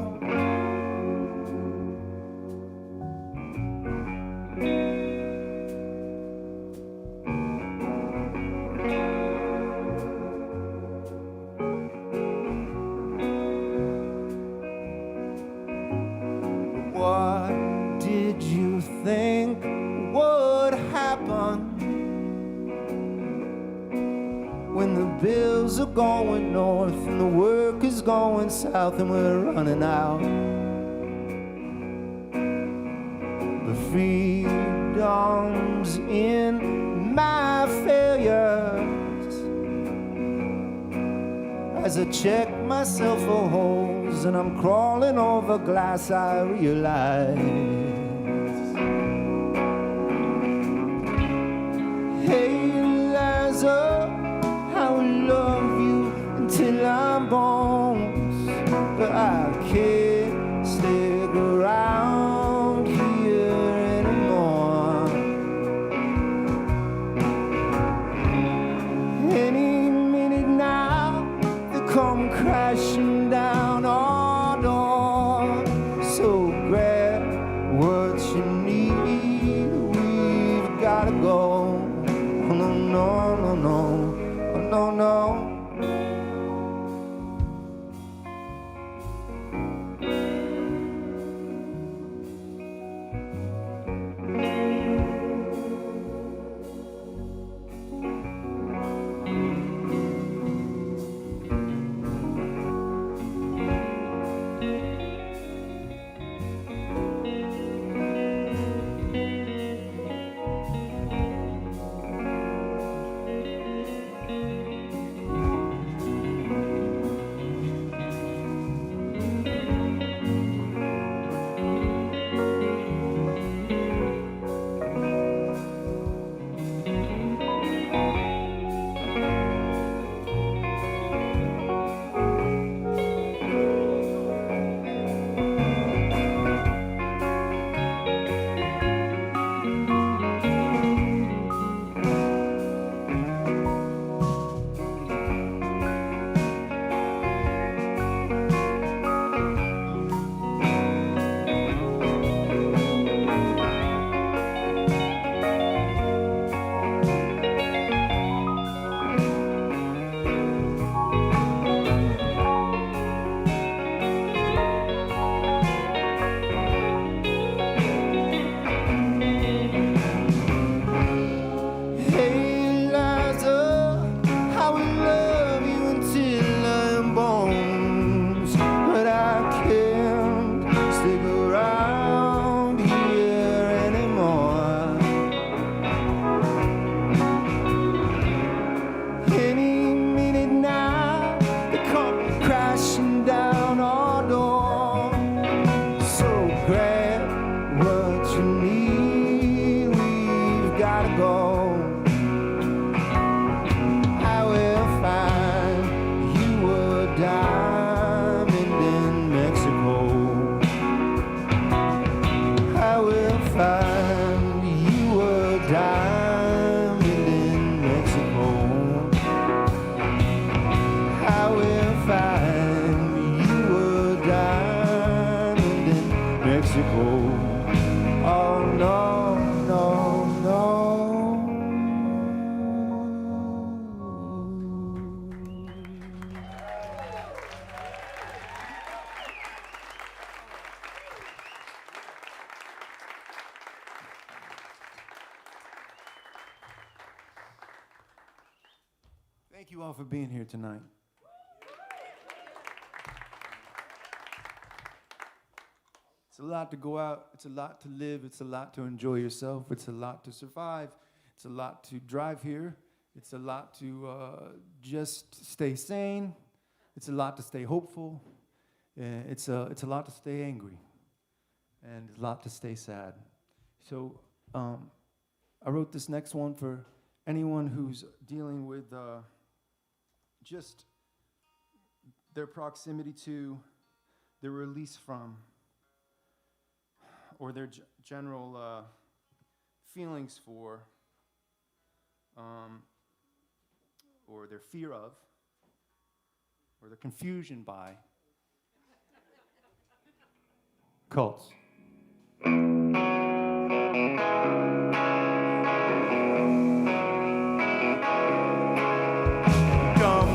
S1: What did you think would happen when the bills are going north and the work is going south and we're running out? The freedom's in my failures as I check myself for holes and I'm crawling over glass, I realize. Hey Eliza, I will love you until I'm bones, but I can't stick around here anymore. Any minute now, they come crashing down our door. So grab what you need, we've gotta go. Oh no, no, no, no, oh no, no. bicycle. Oh no, no, no.
S2: Thank you all for being here tonight. It's a lot to go out, it's a lot to live, it's a lot to enjoy yourself, it's a lot to survive, it's a lot to drive here, it's a lot to just stay sane, it's a lot to stay hopeful, it's a lot to stay angry, and a lot to stay sad. So I wrote this next one for anyone who's dealing with just their proximity to, their release from, or their general feelings for, or their fear of, or their confusion by cults.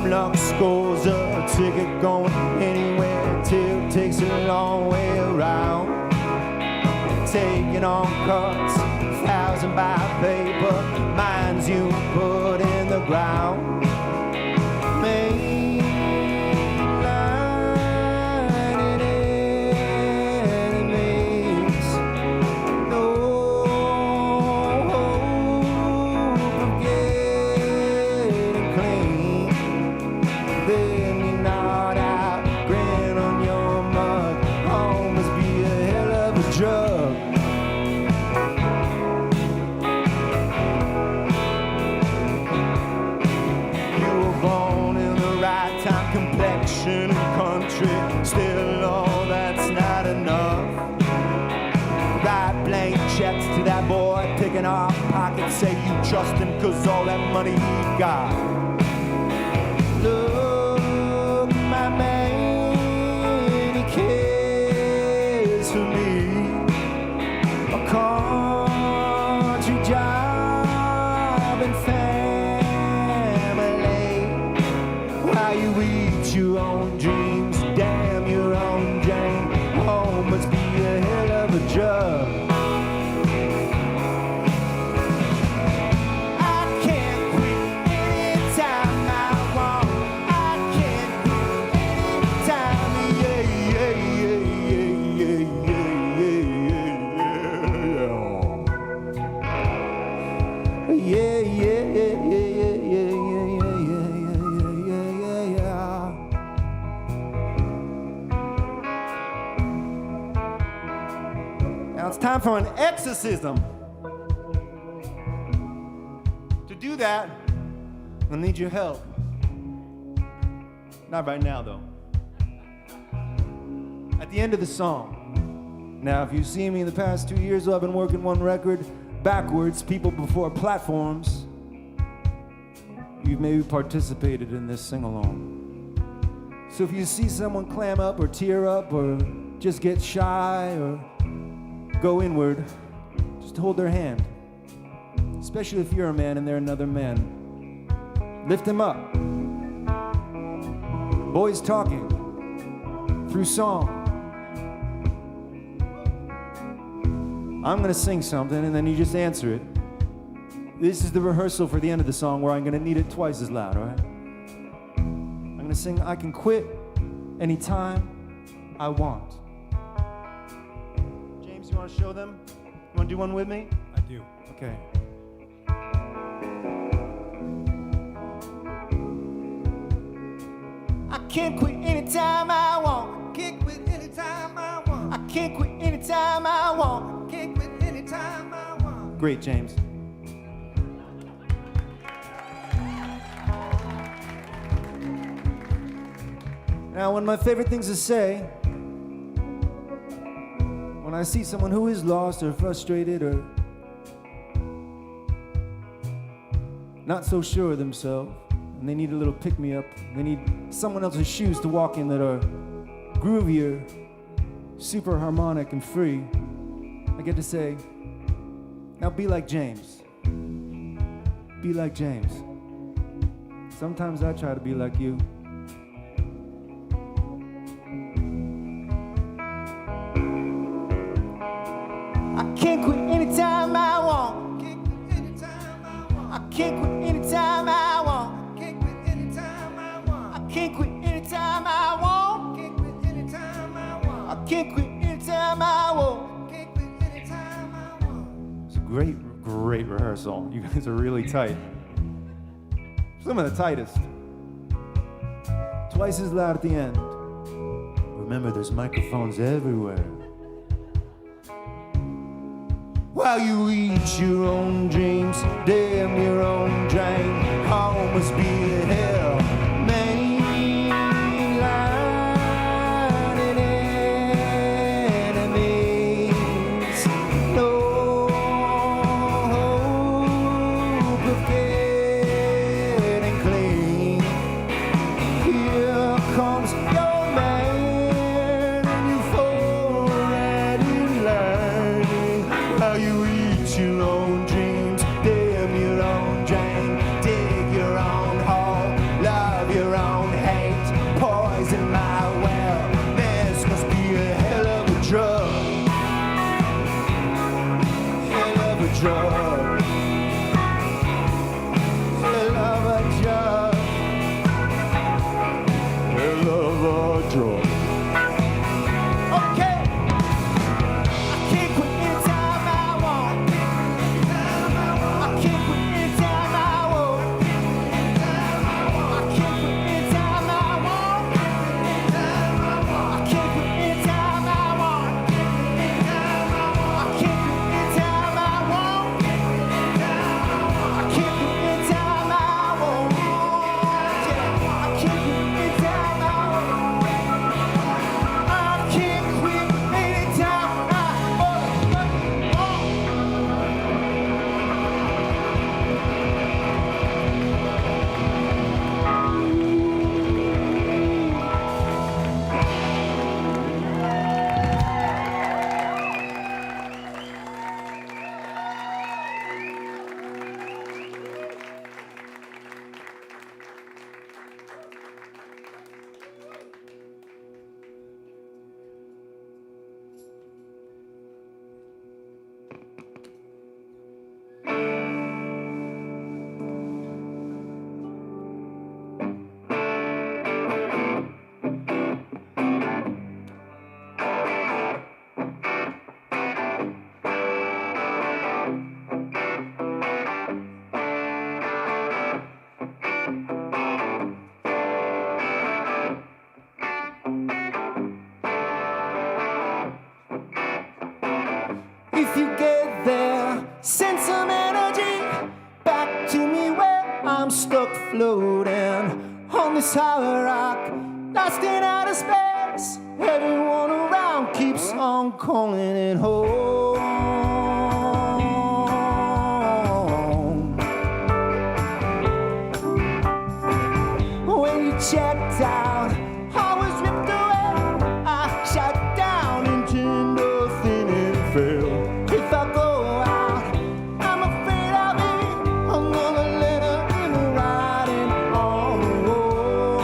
S1: Luck scores a ticket going anywhere till it takes a long way around. Taking on cuts, 1,000 by paper, mines you put in the ground. Main line enemies, no hope of getting clean. Then you're not out, grin on your mug. Home must be a hell of a drug. You were born in the right time, complexion and country. Still, oh, that's not enough. Write blank checks to that boy, picking off pockets. Say you trust him, 'cause all that money he got. Look, my man, he cares for me. A country job and family. While you eat your own dreams, damn your own dream. Home must be a hell of a drug. I can't quit anytime I want. I can't quit anytime, yeah, yeah, yeah, yeah, yeah, yeah, yeah, yeah, yeah, yeah. Now it's time for an exorcism. To do that, I'll need your help. Not right now, though. At the end of the song. Now, if you've seen me in the past 2 years, I've been working one record backwards, people before platforms. You've maybe participated in this sing-along. So if you see someone clam up or tear up or just get shy or go inward, just hold their hand. Especially if you're a man and they're another man. Lift them up. Boys talking through song. I'm gonna sing something and then you just answer it. This is the rehearsal for the end of the song where I'm gonna need it twice as loud, all right? I'm gonna sing I Can Quit Anytime I Want. James, you wanna show them? You wanna do one with me?
S3: I do.
S2: Okay. I can't quit anytime I want.
S4: Can't quit anytime I want.
S2: I can't quit anytime I want.
S4: Can't quit anytime I want.
S2: Great, James. Now, one of my favorite things to say when I see someone who is lost or frustrated or not so sure of themselves, and they need a little pick-me-up, they need someone else's shoes to walk in that are groovier,
S1: super harmonic and free, I get to say, now be like James. Be like James. Sometimes I try to be like you. I can't quit anytime I want. I can't quit anytime I want. I can't quit anytime I want. I can't quit anytime I want. It's a great rehearsal. You guys are really tight. Some of the tightest. Twice as loud at the end. Remember, there's microphones everywhere. While you eat your own dreams, damn your own drain, home must be a hell. Main line and enemies, no hope of getting clean. Here comes your man, and you've already learned. While you eat your own dreams, damn your own drain, dig your own hole, love your own hate, poison my well. This must be a hell of a drug, hell of a drug, hell of a drug, hell of a drug. Okay. I can't quit anytime I want. I can't quit anytime I want. I can't quit anytime I want. I can't quit anytime I want. I can't quit anytime I want. I can't quit anytime I want. I can't quit anytime I want. I can't quit anytime I If you get there, send some energy back to me where I'm stuck floating on this high rock, lost in outer space. Everyone around keeps on calling it home. When you checked out, I was ripped away. I shot down into nothing and fell. If I go out, I'm afraid I'll be another letter in the writing on the wall.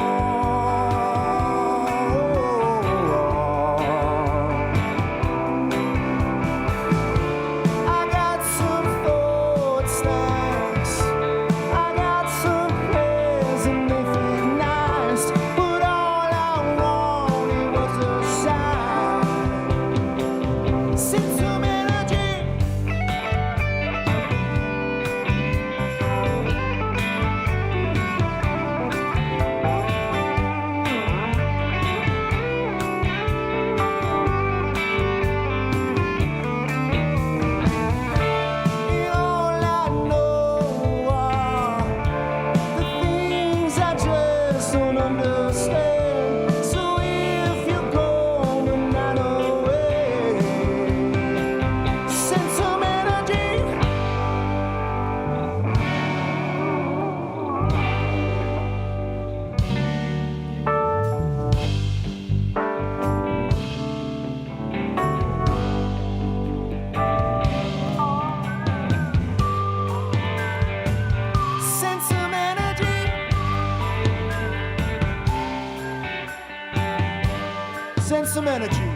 S1: send some energy.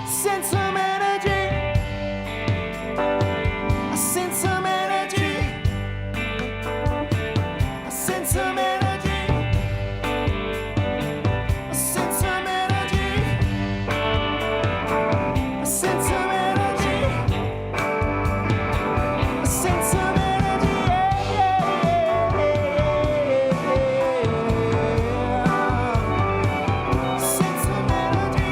S1: Send some energy. I send some energy. I send some energy. I send some energy. I send some energy. I send some energy. Send some energy.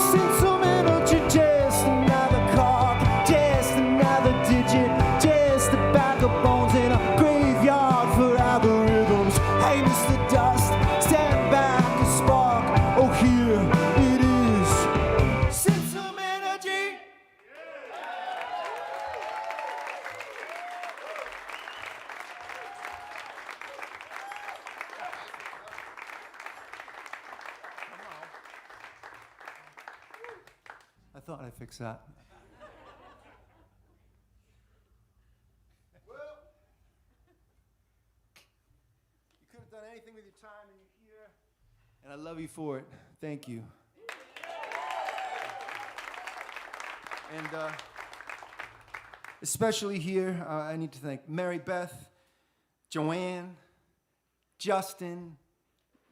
S1: Send some energy. Just another card, just another digit, just a bag of bones in a graveyard for algorithms. Hey, Mr. Dust, stand back and spark. Oh, here it is. Send some energy.
S2: I thought I'd fix that.
S1: Well, you could have done anything with your time and you're here.
S2: And I love you for it. Thank you. And especially here, I need to thank Mary Beth, Joanne, Justin,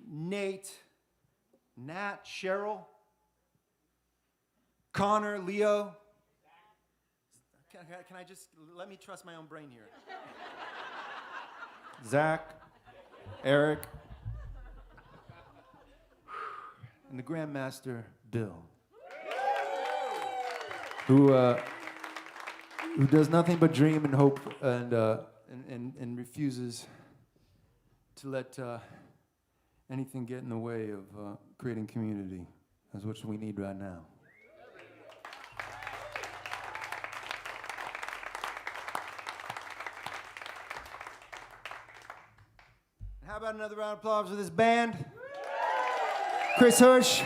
S2: Nate, Nat, Cheryl, Connor, Leo. Can I just, let me trust my own brain here. Zach, Eric, and the Grandmaster, Bill, who does nothing but dream and hope and refuses to let anything get in the way of creating community. That's what we need right now.
S1: How about another round of applause for this band? Chris Hirsch,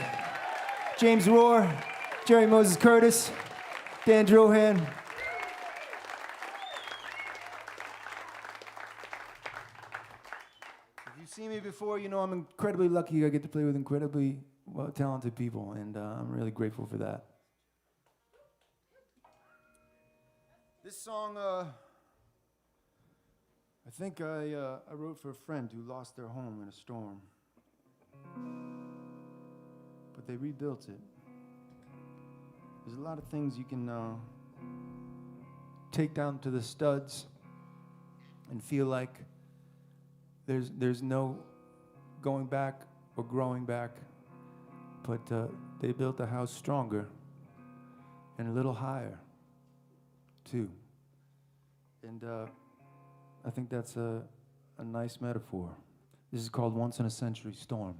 S1: James Rohr, Jerry Moses Curtis, Dan Drohan. If you've seen me before, you know I'm incredibly lucky. I get to play with incredibly talented people, and I'm really grateful for that. This song, I think I wrote for a friend who lost their home in a storm. But they rebuilt it. There's a lot of things you can take down to the studs and feel like there's no going back or growing back. But they built the house stronger and a little higher, too. And I think that's a nice metaphor. This is called Once in a Century Storm.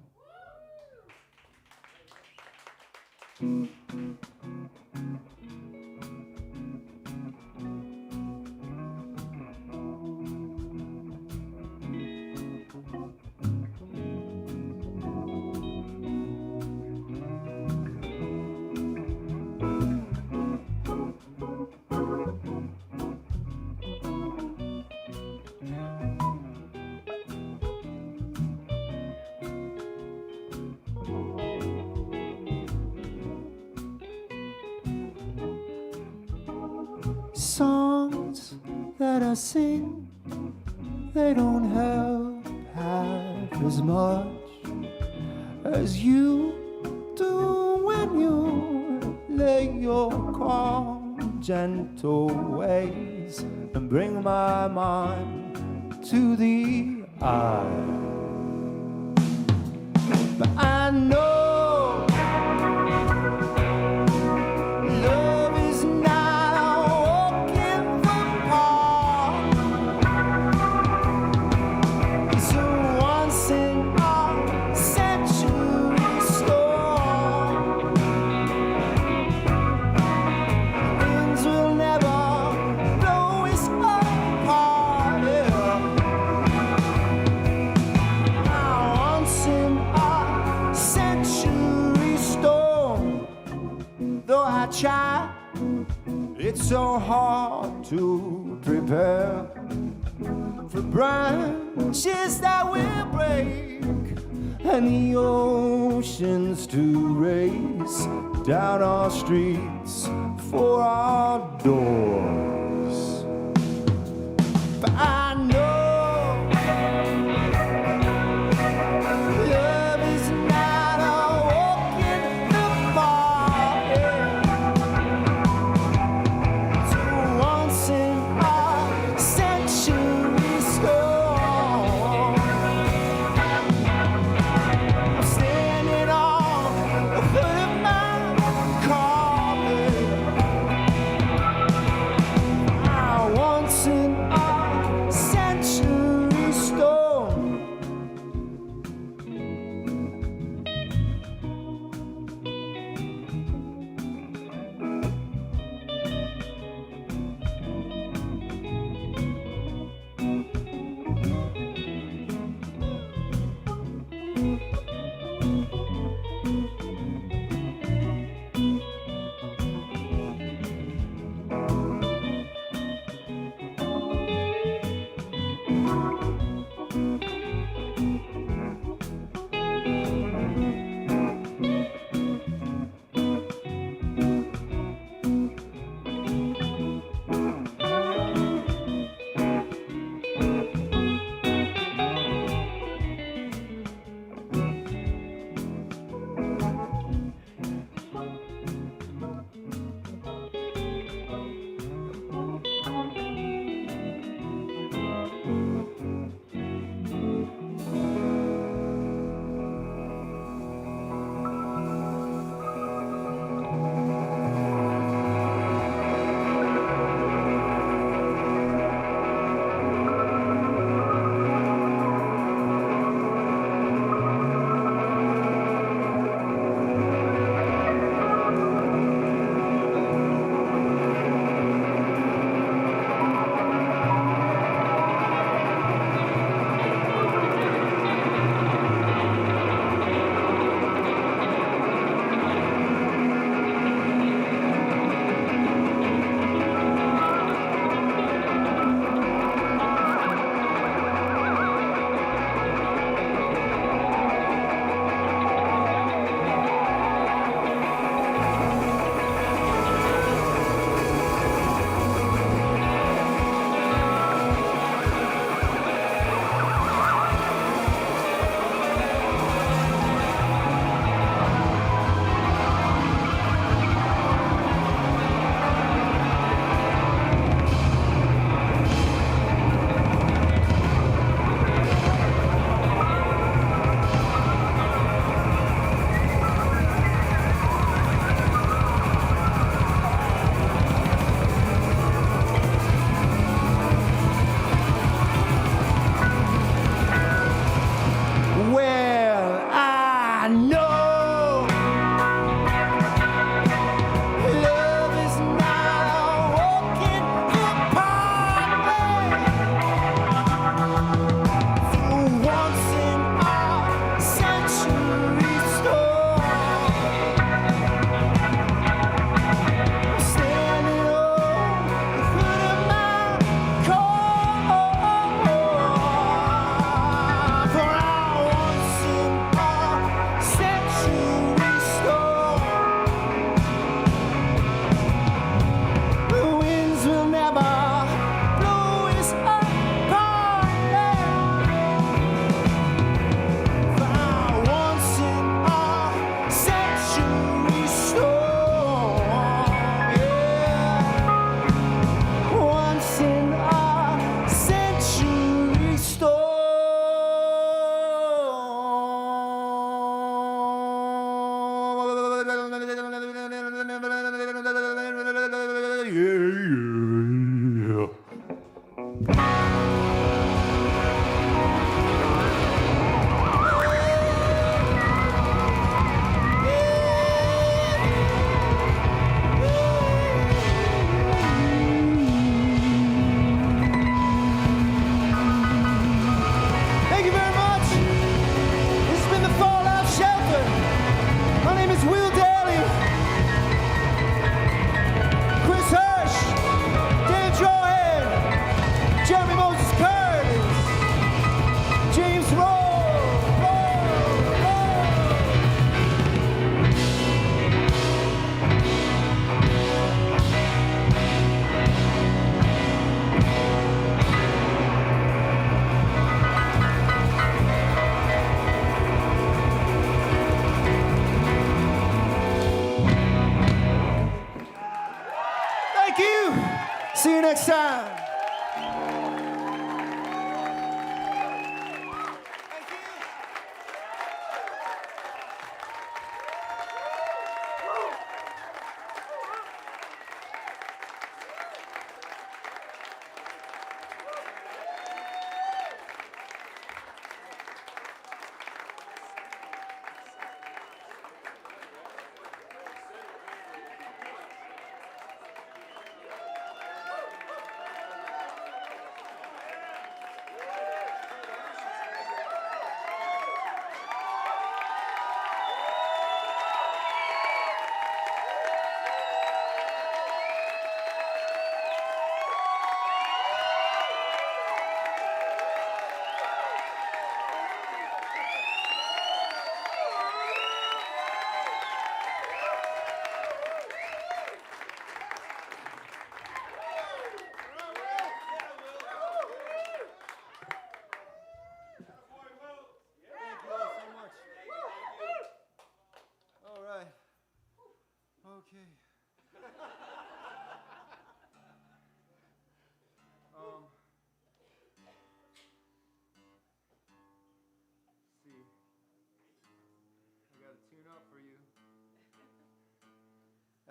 S1: Songs that I sing, they don't help half as much as you do when you lay your calm, gentle ways and bring my mind to the eye. But I know it's so hard to prepare for branches that will break, and the oceans to race down our streets for our doors. But I know love is not a walk in the park. It's once in our century storm. I'm standing on the foot of my carpet. Once in our
S2: next time.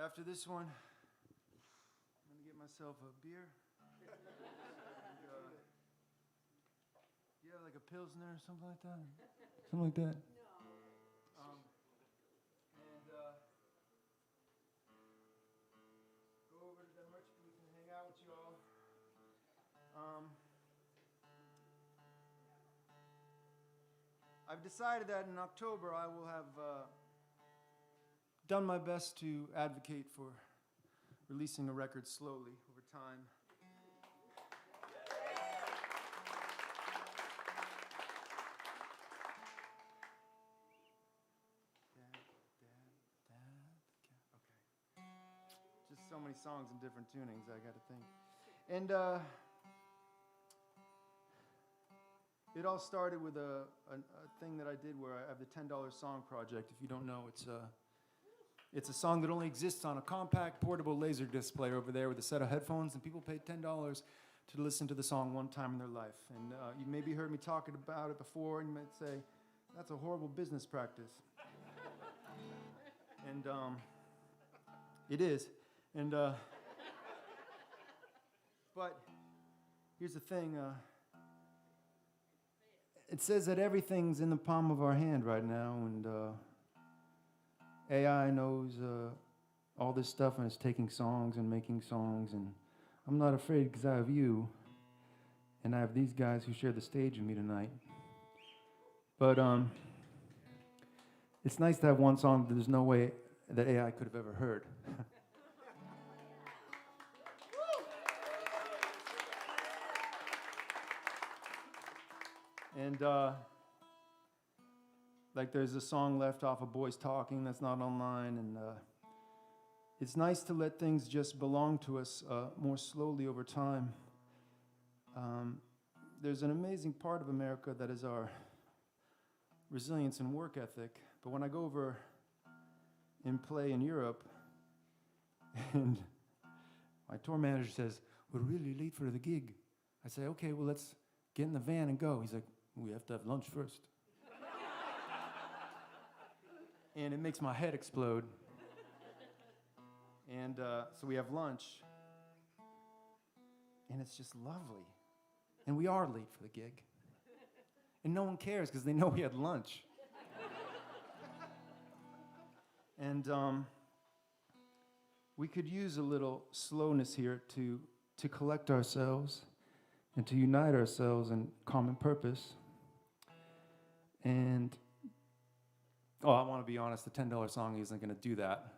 S2: After this one, I'm gonna get myself a beer. Yeah, like a Pilsner or something like that. Something like that. Go over to the merch booth and hang out with you all. I've decided that in October I will have done my best to advocate for releasing a record slowly over time. Okay. Just so many songs and different tunings, I gotta think. And it all started with a thing that I did where I have the $10 Song Project. If you don't know, it's a song that only exists on a compact portable laser disc player over there with a set of headphones, and people pay $10 to listen to the song one time in their life. And you maybe heard me talking about it before, and you might say, that's a horrible business practice. And it is. And but here's the thing. It says that everything's in the palm of our hand right now, and AI knows all this stuff and is taking songs and making songs, and I'm not afraid because I have you, and I have these guys who share the stage with me tonight. But it's nice to have one song that there's no way that AI could have ever heard. And like there's a song left off of Boys Talking that's not online, and it's nice to let things just belong to us more slowly over time. There's an amazing part of America that is our resilience and work ethic, but when I go over and play in Europe, and my tour manager says, we're really late for the gig. I say, okay, well, let's get in the van and go. He's like, we have to have lunch first. And it makes my head explode. And so we have lunch, and it's just lovely. And we are late for the gig. And no one cares because they know we had lunch. And we could use a little slowness here to collect ourselves and to unite ourselves in common purpose. And, oh, I want to be honest, the $10 song isn't going to do that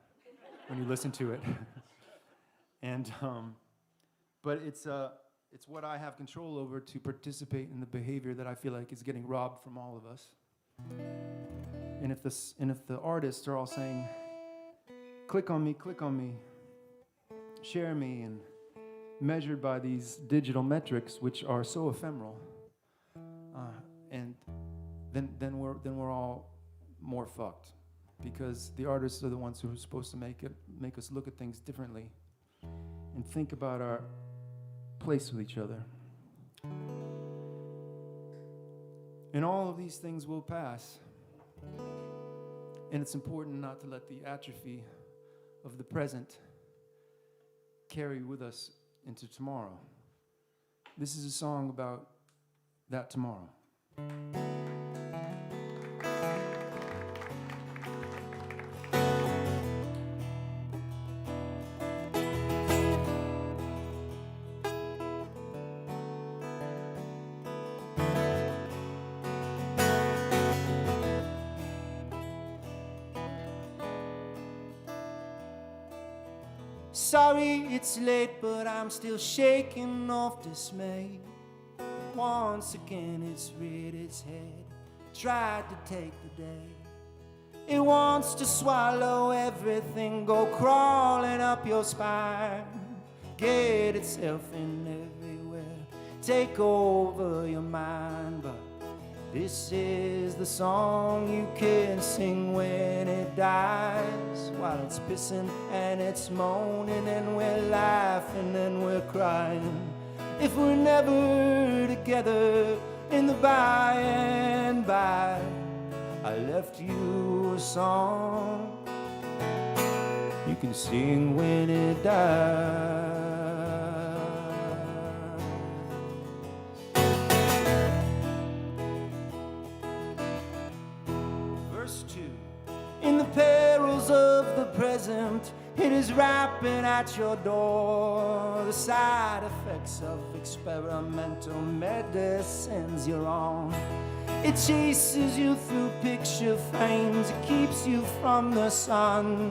S2: when you listen to it. And, but it's what I have control over to participate in the behavior that I feel like is getting robbed from all of us. And if the artists are all saying, click on me, share me, and measured by these digital metrics, which are so ephemeral, and then we're all more fucked, because the artists are the ones who are supposed to make us look at things differently and think about place with each other. And all of these things will pass. And it's important not to let the atrophy of the present carry with us into tomorrow. This is a song about that tomorrow.
S1: Sorry it's late, but I'm still shaking off dismay. Once again it's reared its head, tried to take the day. It wants to swallow everything, go crawling up your spine, get itself in everywhere, take over your mind. But this is the song you can sing when it dies, while it's pissing and it's moaning and we're laughing and we're crying. If we're never together in the by and by, I left you a song you can sing when it dies. Verse 2. In the perils of the present, it is rapping at your door. The side effects of experimental medicines you're on. It chases you through picture frames, it keeps you from the sun,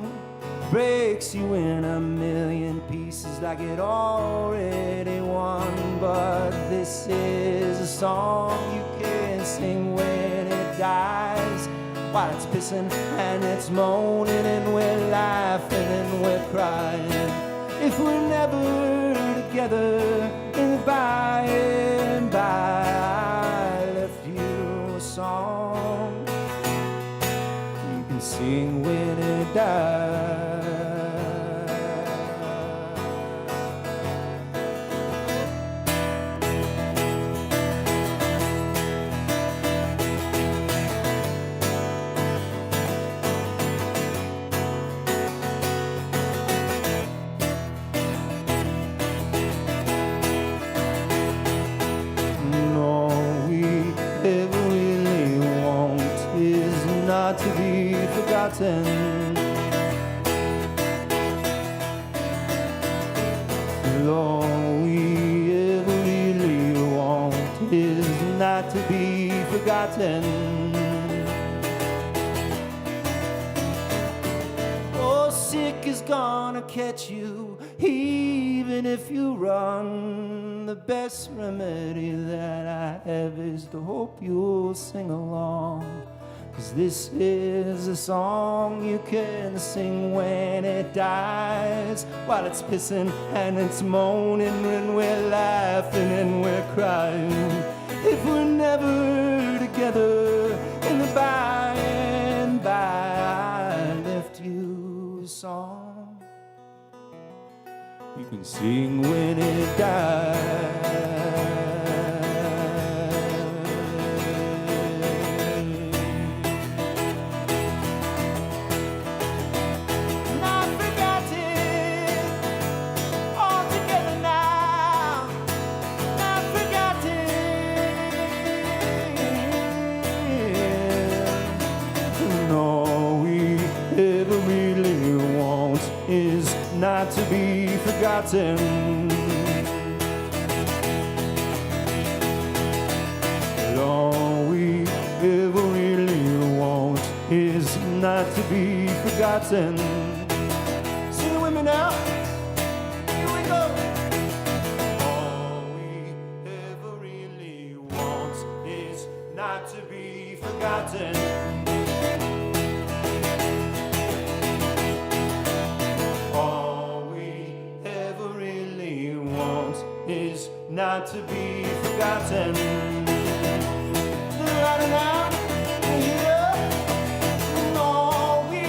S1: breaks you in a million pieces like it already won. But this is a song you can sing when it dies, while it's pissing and it's moaning and we're laughing and we're crying. If we're never together in the by and by, I left you a song you can sing when it dies. To be forgotten. All we ever really want is not to be forgotten. Oh, sick is gonna catch you even if you run. The best remedy that I have is to hope you'll sing along. 'Cause this is a song you can sing when it dies, while it's pissing and it's moaning and we're laughing and we're crying. If we're never together in the by and by, I left you a song you can sing when it dies. Not to be forgotten. All we ever really want is not to be forgotten. Sing it with me now. Here we go. All we ever really want is not to be forgotten. Is not to be forgotten. Right now, yeah. And all we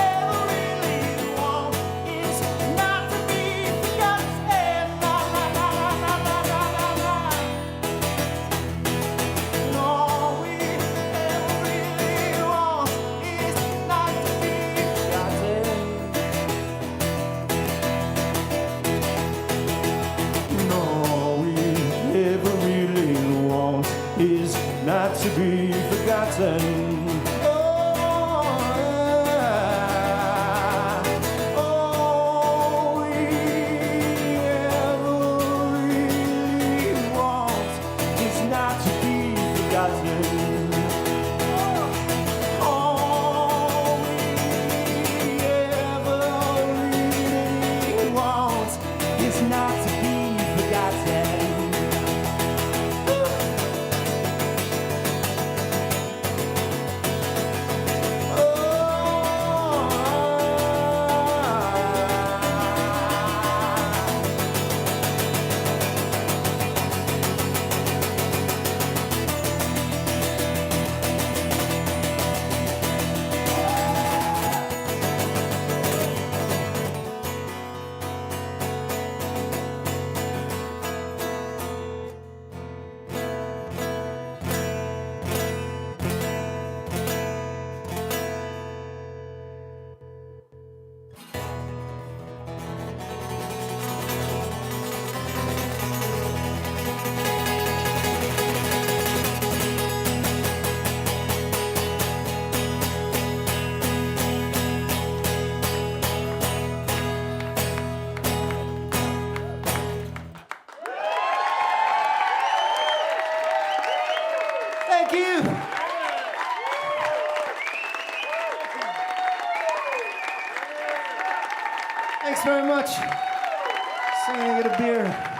S1: ever really want is not to be forgotten. La, la, la, la, la, to be forgotten. All we ever really want is not to be forgotten. All we ever really want is not to be forgotten. Thank you. Thanks very much. See you, get a beer.